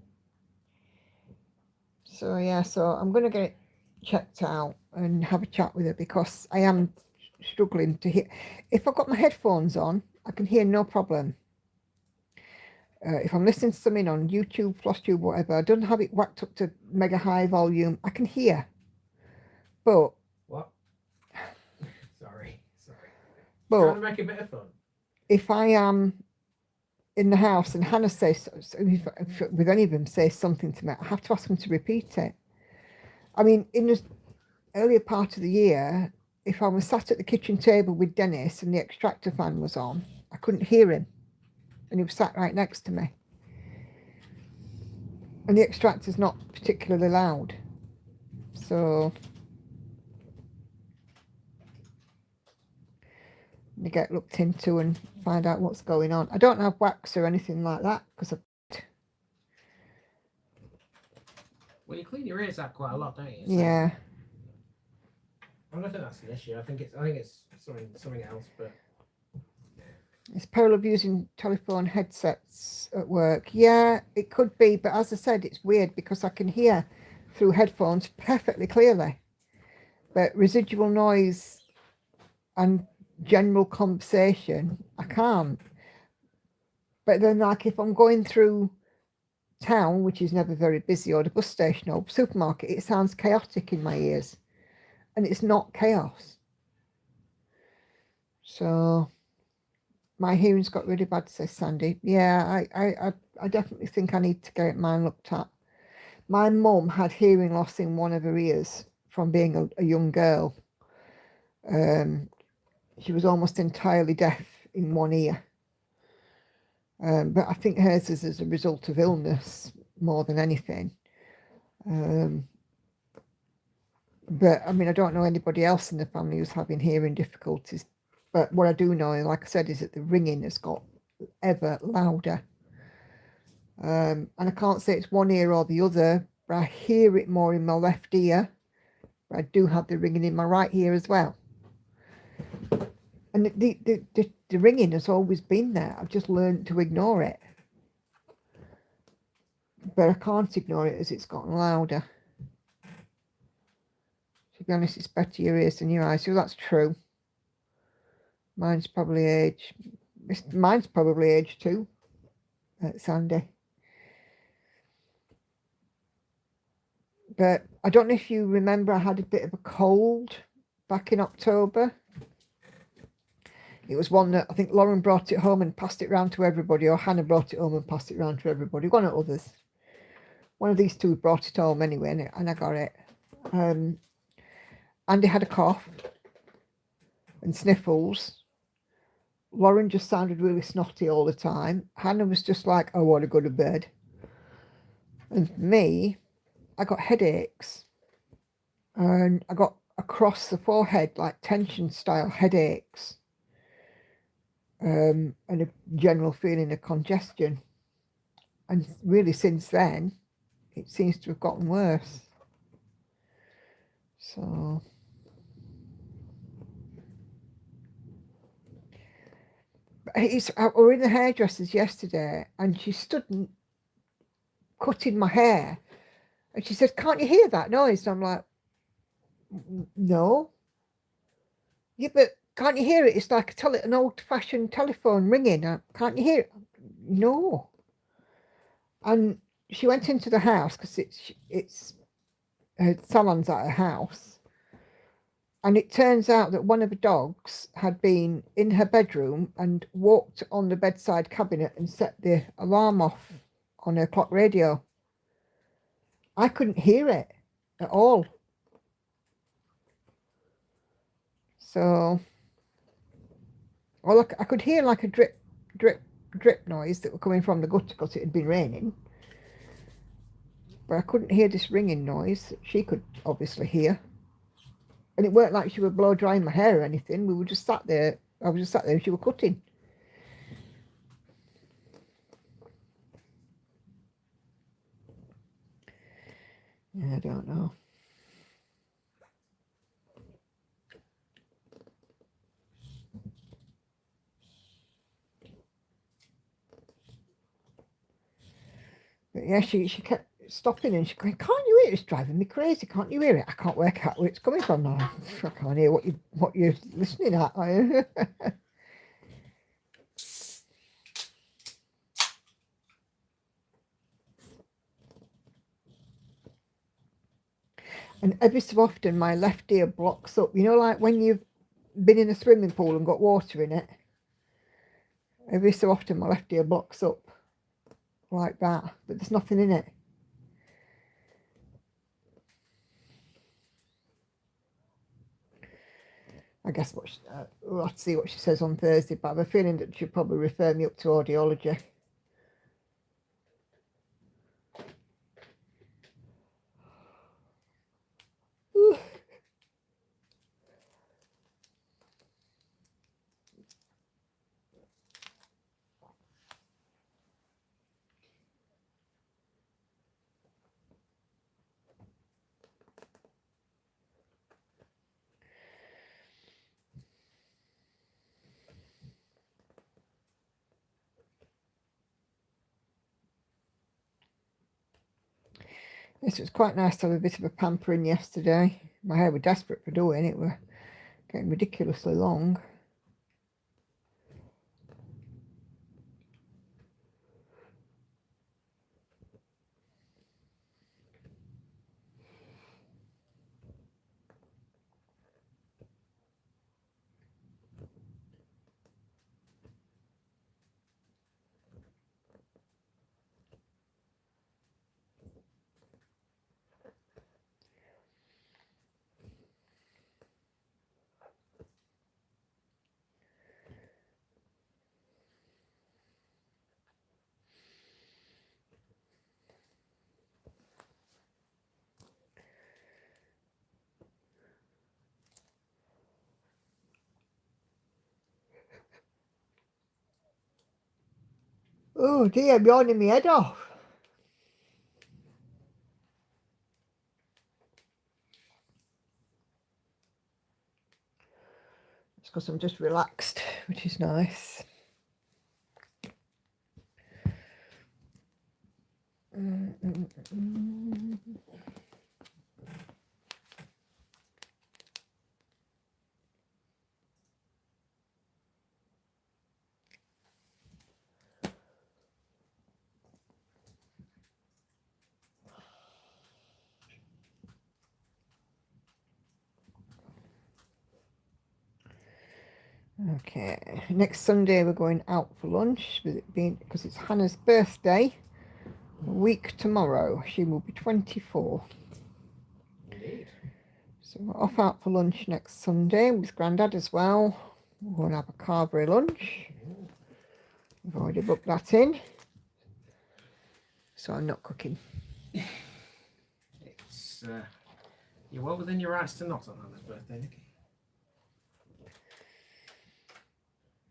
Speaker 1: So yeah, so I'm going to get it checked out and have a chat with her because I am struggling to hear. If I've got my headphones on, I can hear no problem. If I'm listening to something on YouTube, FlossTube, whatever, I don't have it whacked up to mega high volume, I can hear. But
Speaker 2: What? Sorry.
Speaker 1: But
Speaker 2: Trying to make a bit of fun.
Speaker 1: if I am in the house and Hannah says, with any of them say something to me, I have to ask them to repeat it. I mean, in the earlier part of the year, if I was sat at the kitchen table with Dennis and the extractor fan was on, I couldn't hear him. And he was sat right next to me. And the extractor's not particularly loud. So you get looked into and find out what's going on. I don't have wax or anything like that because
Speaker 2: Well, you clean your ears out quite a lot, don't you? So
Speaker 1: yeah.
Speaker 2: I don't think that's an issue. I think it's something else, but
Speaker 1: It's peril of using telephone headsets at work. Yeah, it could be, but as I said, it's weird because I can hear through headphones perfectly clearly. But residual noise and general conversation, I can't. But then, like, if I'm going through town, which is never very busy, or the bus station or supermarket, it sounds chaotic in my ears. And it's not chaos. So my hearing's got really bad, says Sandy. Yeah, I definitely think I need to get mine looked at. My mum had hearing loss in one of her ears from being a young girl. She was almost entirely deaf in one ear. But I think hers is as a result of illness more than anything. But I mean, I don't know anybody else in the family who's having hearing difficulties. But what I do know, like I said, is that the ringing has got ever louder. And I can't say it's one ear or the other, but I hear it more in my left ear. But I do have the ringing in my right ear as well. And the ringing has always been there. I've just learned to ignore it. But I can't ignore it as it's gotten louder. To be honest, it's better your ears than your eyes. So that's true. Mine's probably age too, Sandy. But I don't know if you remember, I had a bit of a cold back in October. It was one that I think Lauren brought it home and passed it round to everybody, or Hannah brought it home and passed it round to everybody. One of others. One of these two brought it home anyway, and I got it. Andy had a cough and sniffles. Lauren just sounded really snotty all the time. Hannah was just like, I want to go to bed. And for me, I got headaches. And I got across the forehead, like tension style headaches. And a general feeling of congestion. And really since then, it seems to have gotten worse. So we were in the hairdresser's yesterday and she stood cutting my hair and she said, can't you hear that noise? And I'm like, no. Yeah, but can't you hear it? It's like an old-fashioned telephone ringing. Can't you hear it? No. And she went into the house because it's her salon's at her house. And it turns out that one of the dogs had been in her bedroom and walked on the bedside cabinet and set the alarm off on her clock radio. I couldn't hear it at all. So, I could hear like a drip, drip, drip noise that were coming from the gutter because it had been raining. But I couldn't hear this ringing noise that she could obviously hear. And it weren't like she would blow drying my hair or anything. We were just sat there. I was just sat there and she was cutting. Yeah, I don't know. But yeah, she kept stopping and she going, can't you hear it? It's driving me crazy. Can't you hear it? I can't work out where it's coming from now. I can't hear what you're listening at. And every so often my left ear blocks up. You know, like when you've been in a swimming pool and got water in it. Every so often my left ear blocks up like that, but there's nothing in it. I guess we'll have to see what she says on Thursday, but I have a feeling that she'll probably refer me up to audiology. This was quite nice to have a bit of a pampering yesterday. My hair was desperate for doing it. Were getting ridiculously long. Oh dear, I'm yawning my head off. It's because I'm just relaxed, which is nice. Okay, next Sunday we're going out for lunch, with it being because it's Hannah's birthday. A week tomorrow, she will be 24.
Speaker 2: Indeed.
Speaker 1: So we're off out for lunch next Sunday with Grandad as well. We're going to have a Carvery lunch. We've already booked that in. So I'm not cooking.
Speaker 2: It's you're well within your rights to not on Hannah's birthday, Nikki.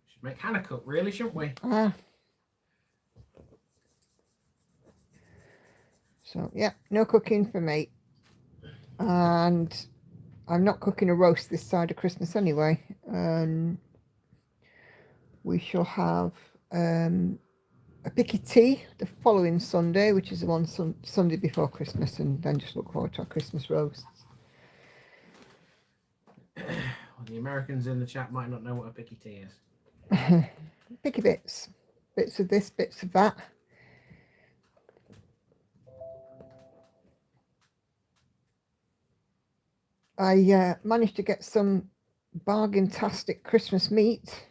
Speaker 2: Should make Hannah cook, really, shouldn't we?
Speaker 1: So yeah, no cooking for me. And I'm not cooking a roast this side of Christmas anyway. We shall have a picky tea the following Sunday, which is the one Sunday before Christmas, and then just look forward to our Christmas roasts.
Speaker 2: Well, the Americans in the chat might not know what a picky tea is.
Speaker 1: Picky bits of this, bits of that. I managed to get some bargain-tastic Christmas meat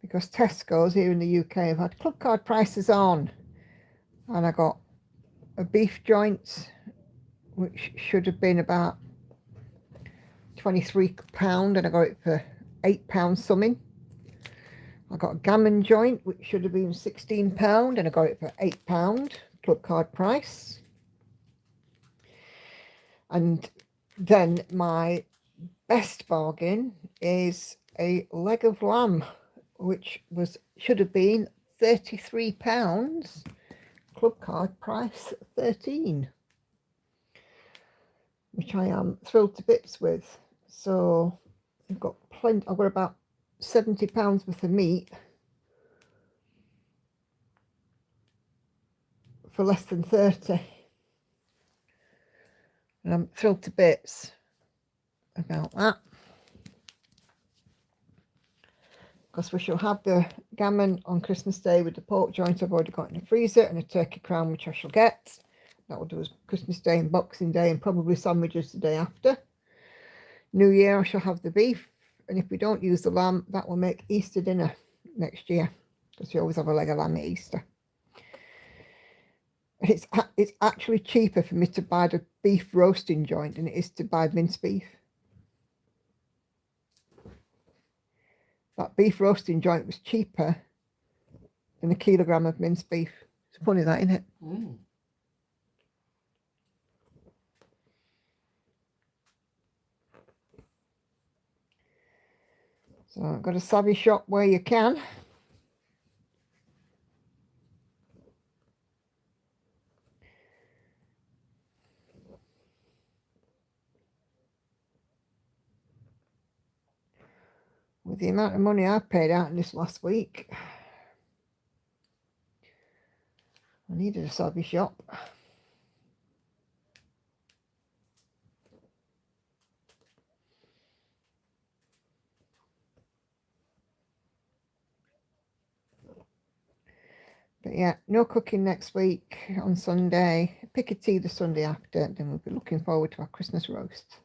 Speaker 1: because Tesco's here in the UK have had club card prices on And I got a beef joint, which should have been about £23, and I got it for £8 something. I got a gammon joint, which should have been £16, and I got it for £8 club card price. And then my best bargain is a leg of lamb, which should have been £33, club card price 13, which I am thrilled to bits with. So I've got plenty. I've got about £70 worth of meat for less than 30, and I'm thrilled to bits about that, because we shall have the gammon on Christmas Day with the pork joint I've already got in the freezer, and a turkey crown which I shall get. That will do us Christmas Day and Boxing Day, and probably sandwiches the day after. New Year I shall have the beef, and if we don't use the lamb, that will make Easter dinner next year, because we always have a leg of lamb at Easter. It's actually cheaper for me to buy the beef roasting joint than it is to buy minced beef. That beef roasting joint was cheaper than a kilogram of minced beef. It's funny that, isn't it?
Speaker 2: Mm.
Speaker 1: So I've got a savvy shop where you can. With the amount of money I paid out in this last week, I needed a savvy shop. But yeah, no cooking next week on Sunday. Pick a tea the Sunday after, then we'll be looking forward to our Christmas roast.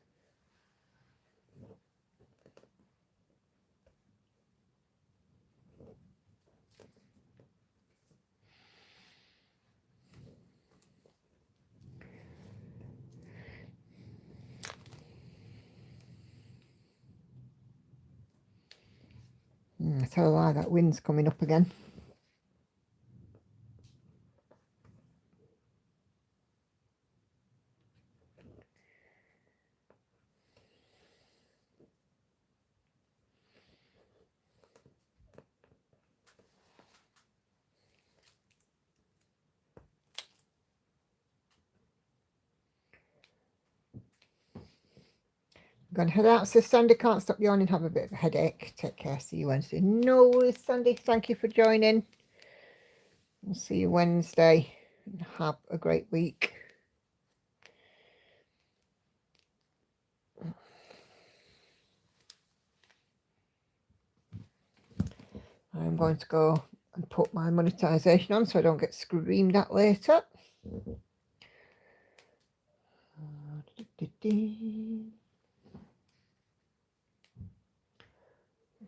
Speaker 1: I tell a lie, that wind's coming up again. I'm going to head out. So Sandy, can't stop yawning, have a bit of a headache. Take care. See you Wednesday. No worries, Sandy. Thank you for joining. We'll see you Wednesday. Have a great week. I'm going to go and put my monetization on so I don't get screamed at later.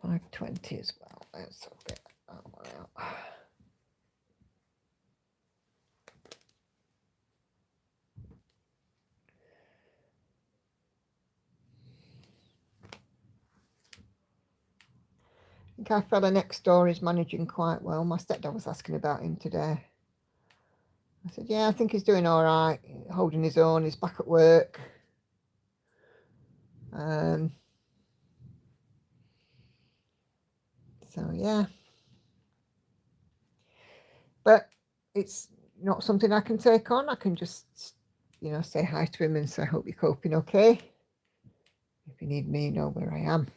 Speaker 1: 520 as well. Let's get that one out. I think our fella next door is managing quite well. My stepdad was asking about him today. I said, yeah, I think he's doing all right, holding his own. He's back at work. So yeah, but it's not something I can take on. I can just, say hi to him and say, I hope you're coping okay. If you need me, you know where I am.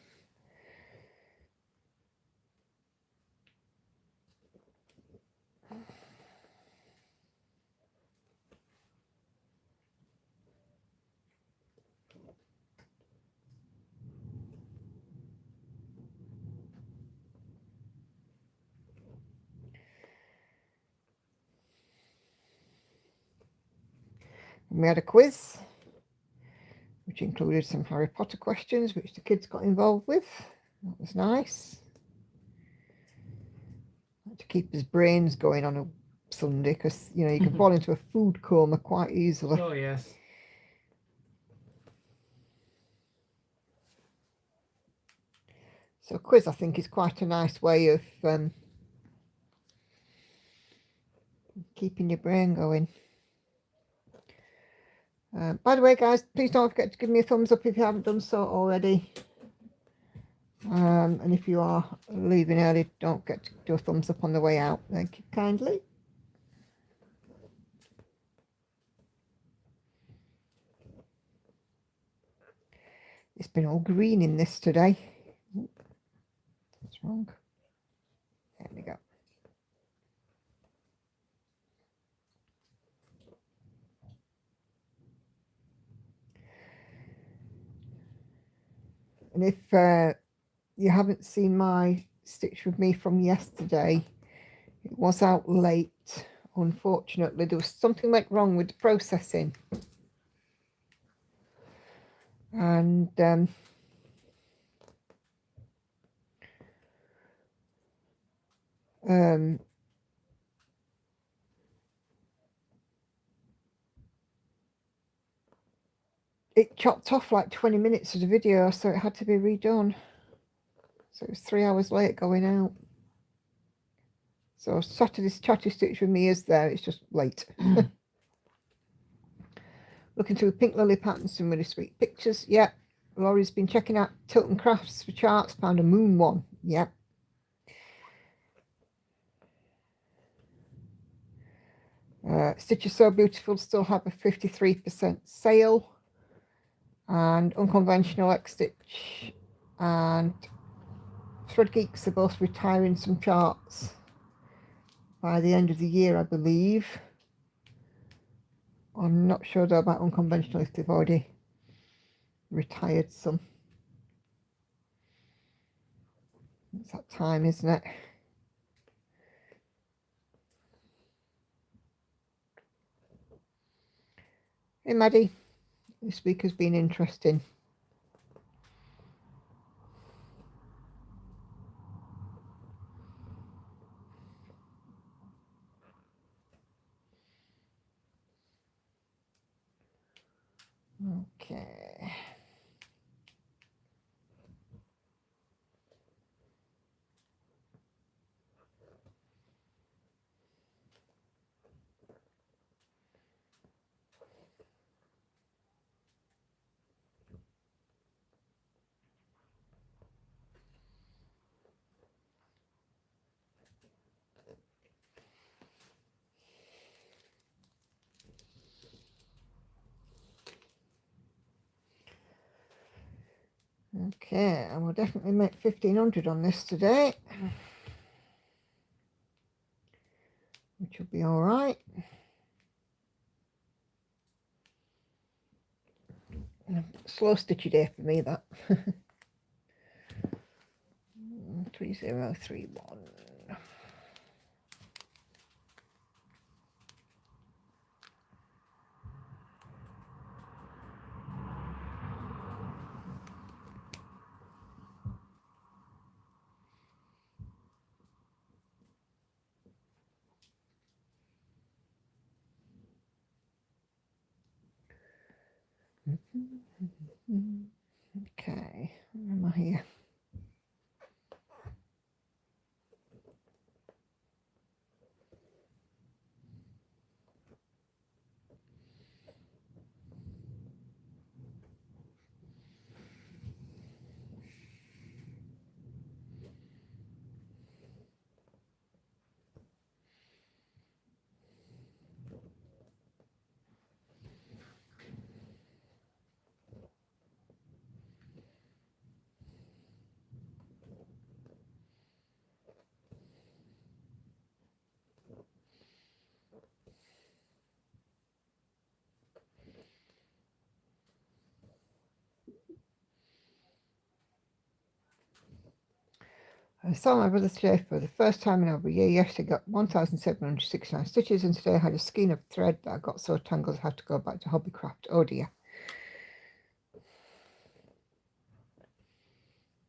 Speaker 1: And we had a quiz, which included some Harry Potter questions, which the kids got involved with. That was nice. To keep his brains going on a Sunday, because you know you can fall into a food coma quite easily.
Speaker 2: Oh yes.
Speaker 1: So a quiz, I think, is quite a nice way of keeping your brain going. By the way, guys, please don't forget to give me a thumbs up if you haven't done so already. And if you are leaving early, don't forget to do a thumbs up on the way out. Thank you kindly. It's been all green in this today. What's wrong? There we go. And if you haven't seen my Stitch With Me from yesterday, it was out late. Unfortunately, there was something went wrong with the processing. And it chopped off like 20 minutes of the video, so it had to be redone. So it was 3 hours late going out. So Saturday's Chatty Stitch With Me is there, it's just late. Looking through Pink Lily patterns, some really sweet pictures. Yep. Laurie's been checking out Tilton Crafts for charts, found a moon one. Yep. Stitch is So Beautiful still have a 53% sale. And Unconventional X Stitch and Thread Geeks are both retiring some charts by the end of the year, I believe. I'm not sure though about Unconventional if they've already retired some. It's that time, isn't it? Hey Maddie, this week has been interesting. Okay. Okay, and we'll definitely make 1,500 on this today, which will be all right. Slow stitchy day for me, that. 3031. Okay, where am I here? I saw my brother today for the first time in over a year. Yesterday got 1,769 stitches, and today I had a skein of thread that I got so tangled I had to go back to Hobbycraft. Oh dear.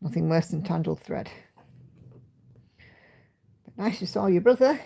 Speaker 1: Nothing worse than tangled thread. But nice you saw your brother.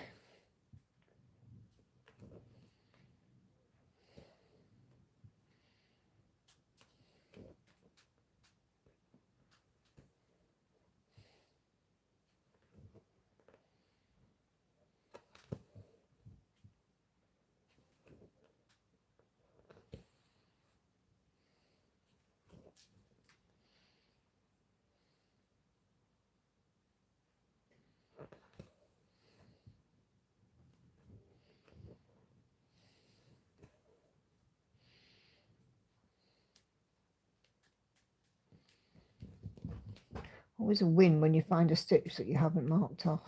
Speaker 1: Always a win when you find a stitch that you haven't marked off.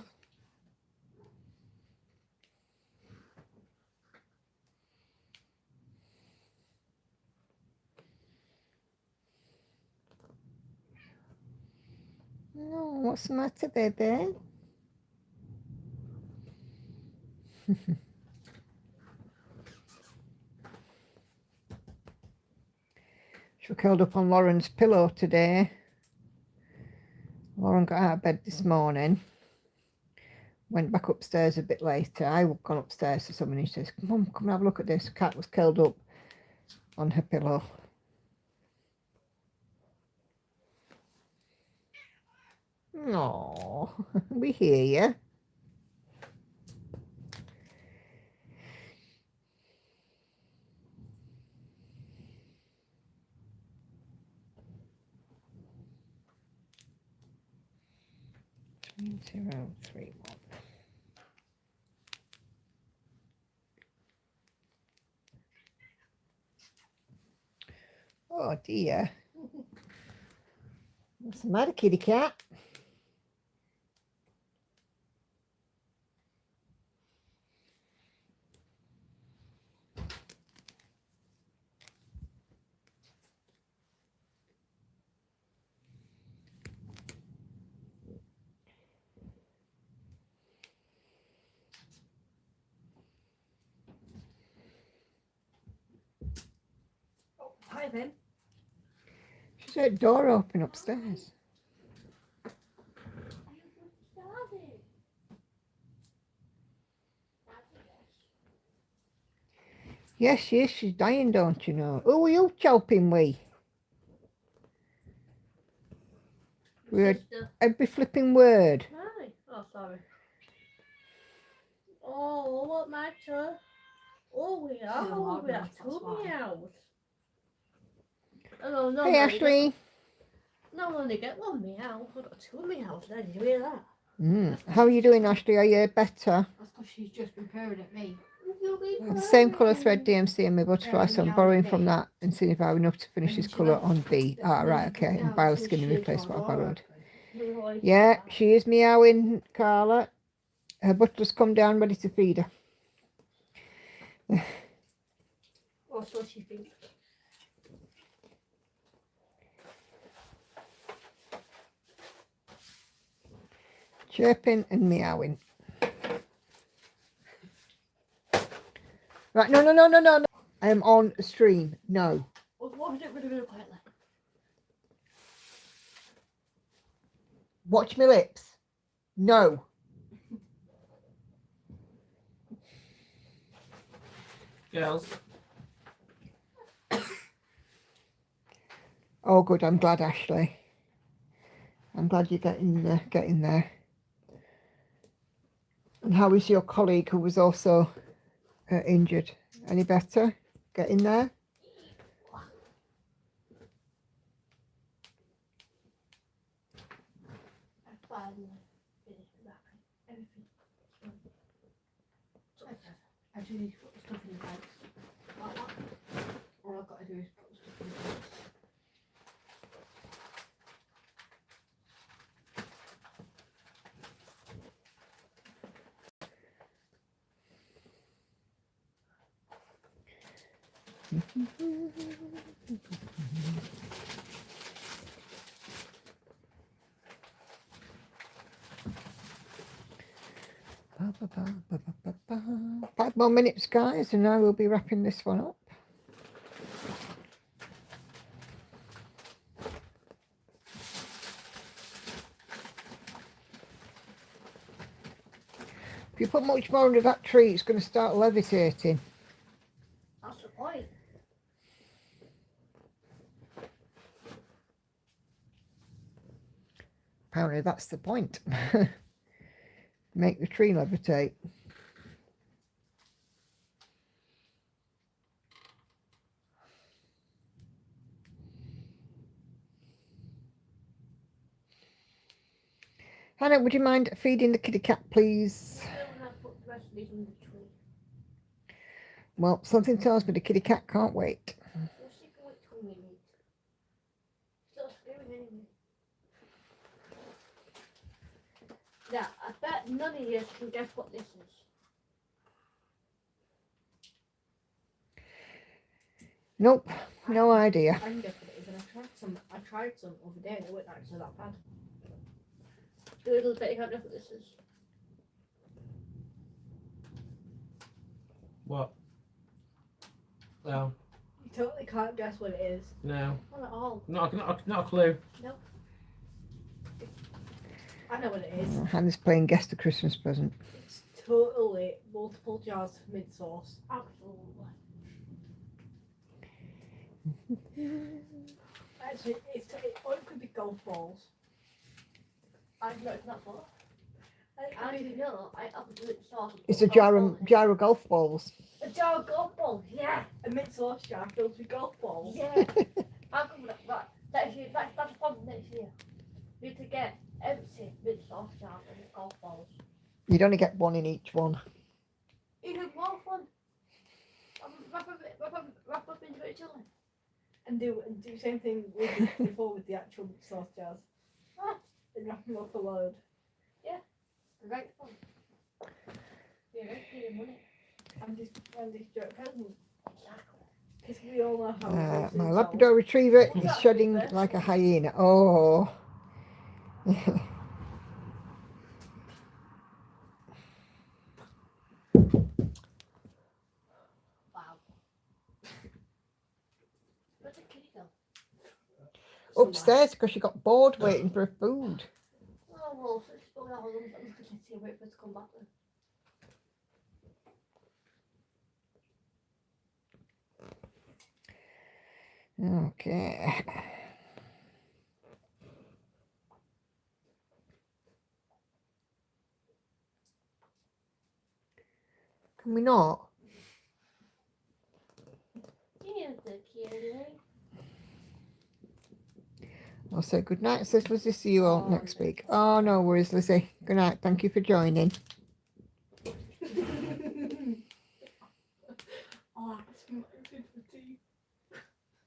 Speaker 1: No, what's the matter, baby? She was curled up on Lauren's pillow today. Lauren got out of bed this morning, went back upstairs a bit later. I had gone upstairs to someone and she says, Mum, come and have a look at this. The cat was curled up on her pillow. No, we hear you. Zero, 3, 1. Oh dear. What's the matter, kitty cat?
Speaker 3: Hi then.
Speaker 1: She's had a door open upstairs. Yes, she is. She's dying, don't you know? Who are you chopping with? We're every flipping word.
Speaker 3: Hi. Oh, sorry. Oh, what matter? Oh, we are. Oh, we have two meows. Oh, no,
Speaker 1: Hey,
Speaker 3: no,
Speaker 1: Ashley.
Speaker 3: No, only get one meow. I've got two meows there. Did you hear that?
Speaker 1: How are you doing, Ashley? Are you better?
Speaker 5: That's because she's just been purring at me.
Speaker 1: The same colour thread DMC and my butterfly, so I'm borrowing from that and seeing if I have enough to finish this colour on B. Ah, right, okay. And borrow skin and replace what I borrowed. Yeah, she is meowing, Carla. Her butler's come down ready to feed her.
Speaker 3: Or so she thinks.
Speaker 1: Chirping and meowing. Right, no. I am on a stream. No.
Speaker 3: What is it really, really quietly?
Speaker 1: Watch my lips. No.
Speaker 2: Girls.
Speaker 1: Oh, good. I'm glad, Ashley. I'm glad you're getting there. And how is your colleague who was also injured? Any better? Getting there?
Speaker 3: I finally finished wrapping everything.
Speaker 5: I do need to put the stuff in the bags. Like that. All I've got to do is put the stuff in the bags.
Speaker 1: Ba. 5 more minutes, guys, and I will be wrapping this one up. If you put much more under that tree, it's going to start levitating.
Speaker 3: That's the point.
Speaker 1: Apparently that's the point. Make the tree levitate. Hannah, would you mind feeding the kitty cat, please?
Speaker 3: I don't have to put the rest of these in the tree.
Speaker 1: Well, something tells me the kitty cat can't wait.
Speaker 3: Well, she can wait 2 minutes. Still screaming anyway. bet none of you can guess what this is.
Speaker 1: Nope, no idea.
Speaker 5: I can guess what it is, and I tried some other day and it wasn't actually that bad.
Speaker 3: Do a little bit, you can't guess what this is.
Speaker 2: What? Well,
Speaker 5: You totally can't guess what it is.
Speaker 2: no.
Speaker 3: Not at all.
Speaker 2: Not a clue.
Speaker 5: I know what it is.
Speaker 1: Hannah's playing guess the Christmas present.
Speaker 5: It's totally multiple jars of mint sauce.
Speaker 3: Absolutely.
Speaker 5: Actually, or it could be golf balls.
Speaker 3: I know it's not for.
Speaker 5: It could
Speaker 3: I
Speaker 5: be
Speaker 3: do know. I absolutely saw some.
Speaker 1: It's a jar of golf balls.
Speaker 3: A jar of golf balls. Yeah.
Speaker 5: a mint sauce jar filled with golf balls.
Speaker 3: Yeah. I'll come with that. Right. Next year, that's the problem next year. You need to get empty mint sauce jars and golf balls.
Speaker 1: You'd only get one in each one.
Speaker 3: Even more fun. Wrap up into a chili.
Speaker 5: And do same thing with before with the actual mint sauce jars. And wrap them up a load.
Speaker 3: Right fun. Yeah, that's good money.
Speaker 5: And just joke present.
Speaker 3: Exactly.
Speaker 5: Because we all know how it is
Speaker 1: My
Speaker 5: in
Speaker 1: Labrador Retriever
Speaker 3: What's
Speaker 1: is
Speaker 3: that,
Speaker 1: shedding
Speaker 3: Reaper?
Speaker 1: like a hyena. Oh.
Speaker 3: Wow. Where's the kitty go?
Speaker 5: Souls.
Speaker 1: Upstairs because she got bored waiting for her food.
Speaker 3: Oh well, so it's still that one. I'm just gonna see wait for it to come back then.
Speaker 1: Okay. Can we not?
Speaker 3: You need the kitty.
Speaker 1: I'll say good night, sis. Lizzie. See you all next week. Oh, no worries, Lizzie. Good night. Thank you for joining.
Speaker 5: Oh, that's my food for tea.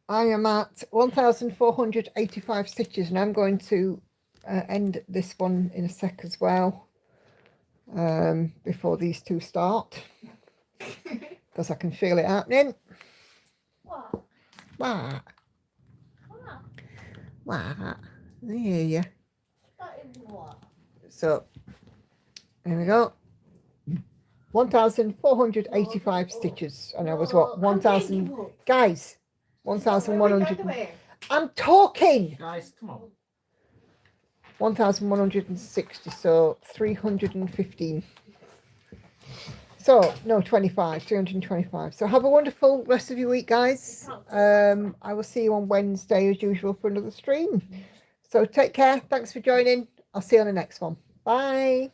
Speaker 1: I am at 1,485 stitches and I'm going to end this one in a sec as well before these two start because I can feel it happening.
Speaker 3: What?
Speaker 1: What?
Speaker 3: What?
Speaker 1: What? I hear you.
Speaker 3: That is what?
Speaker 1: So, there we go. 1,485 stitches and I was what? 1,000. Guys,
Speaker 5: By
Speaker 1: 1,100.
Speaker 5: the way,
Speaker 1: I'm talking!
Speaker 2: Guys, come on.
Speaker 1: 1,160, so 315. So, no, 325. So have a wonderful rest of your week, guys. I will see you on Wednesday as usual for another stream. So take care. Thanks for joining. I'll see you on the next one. Bye.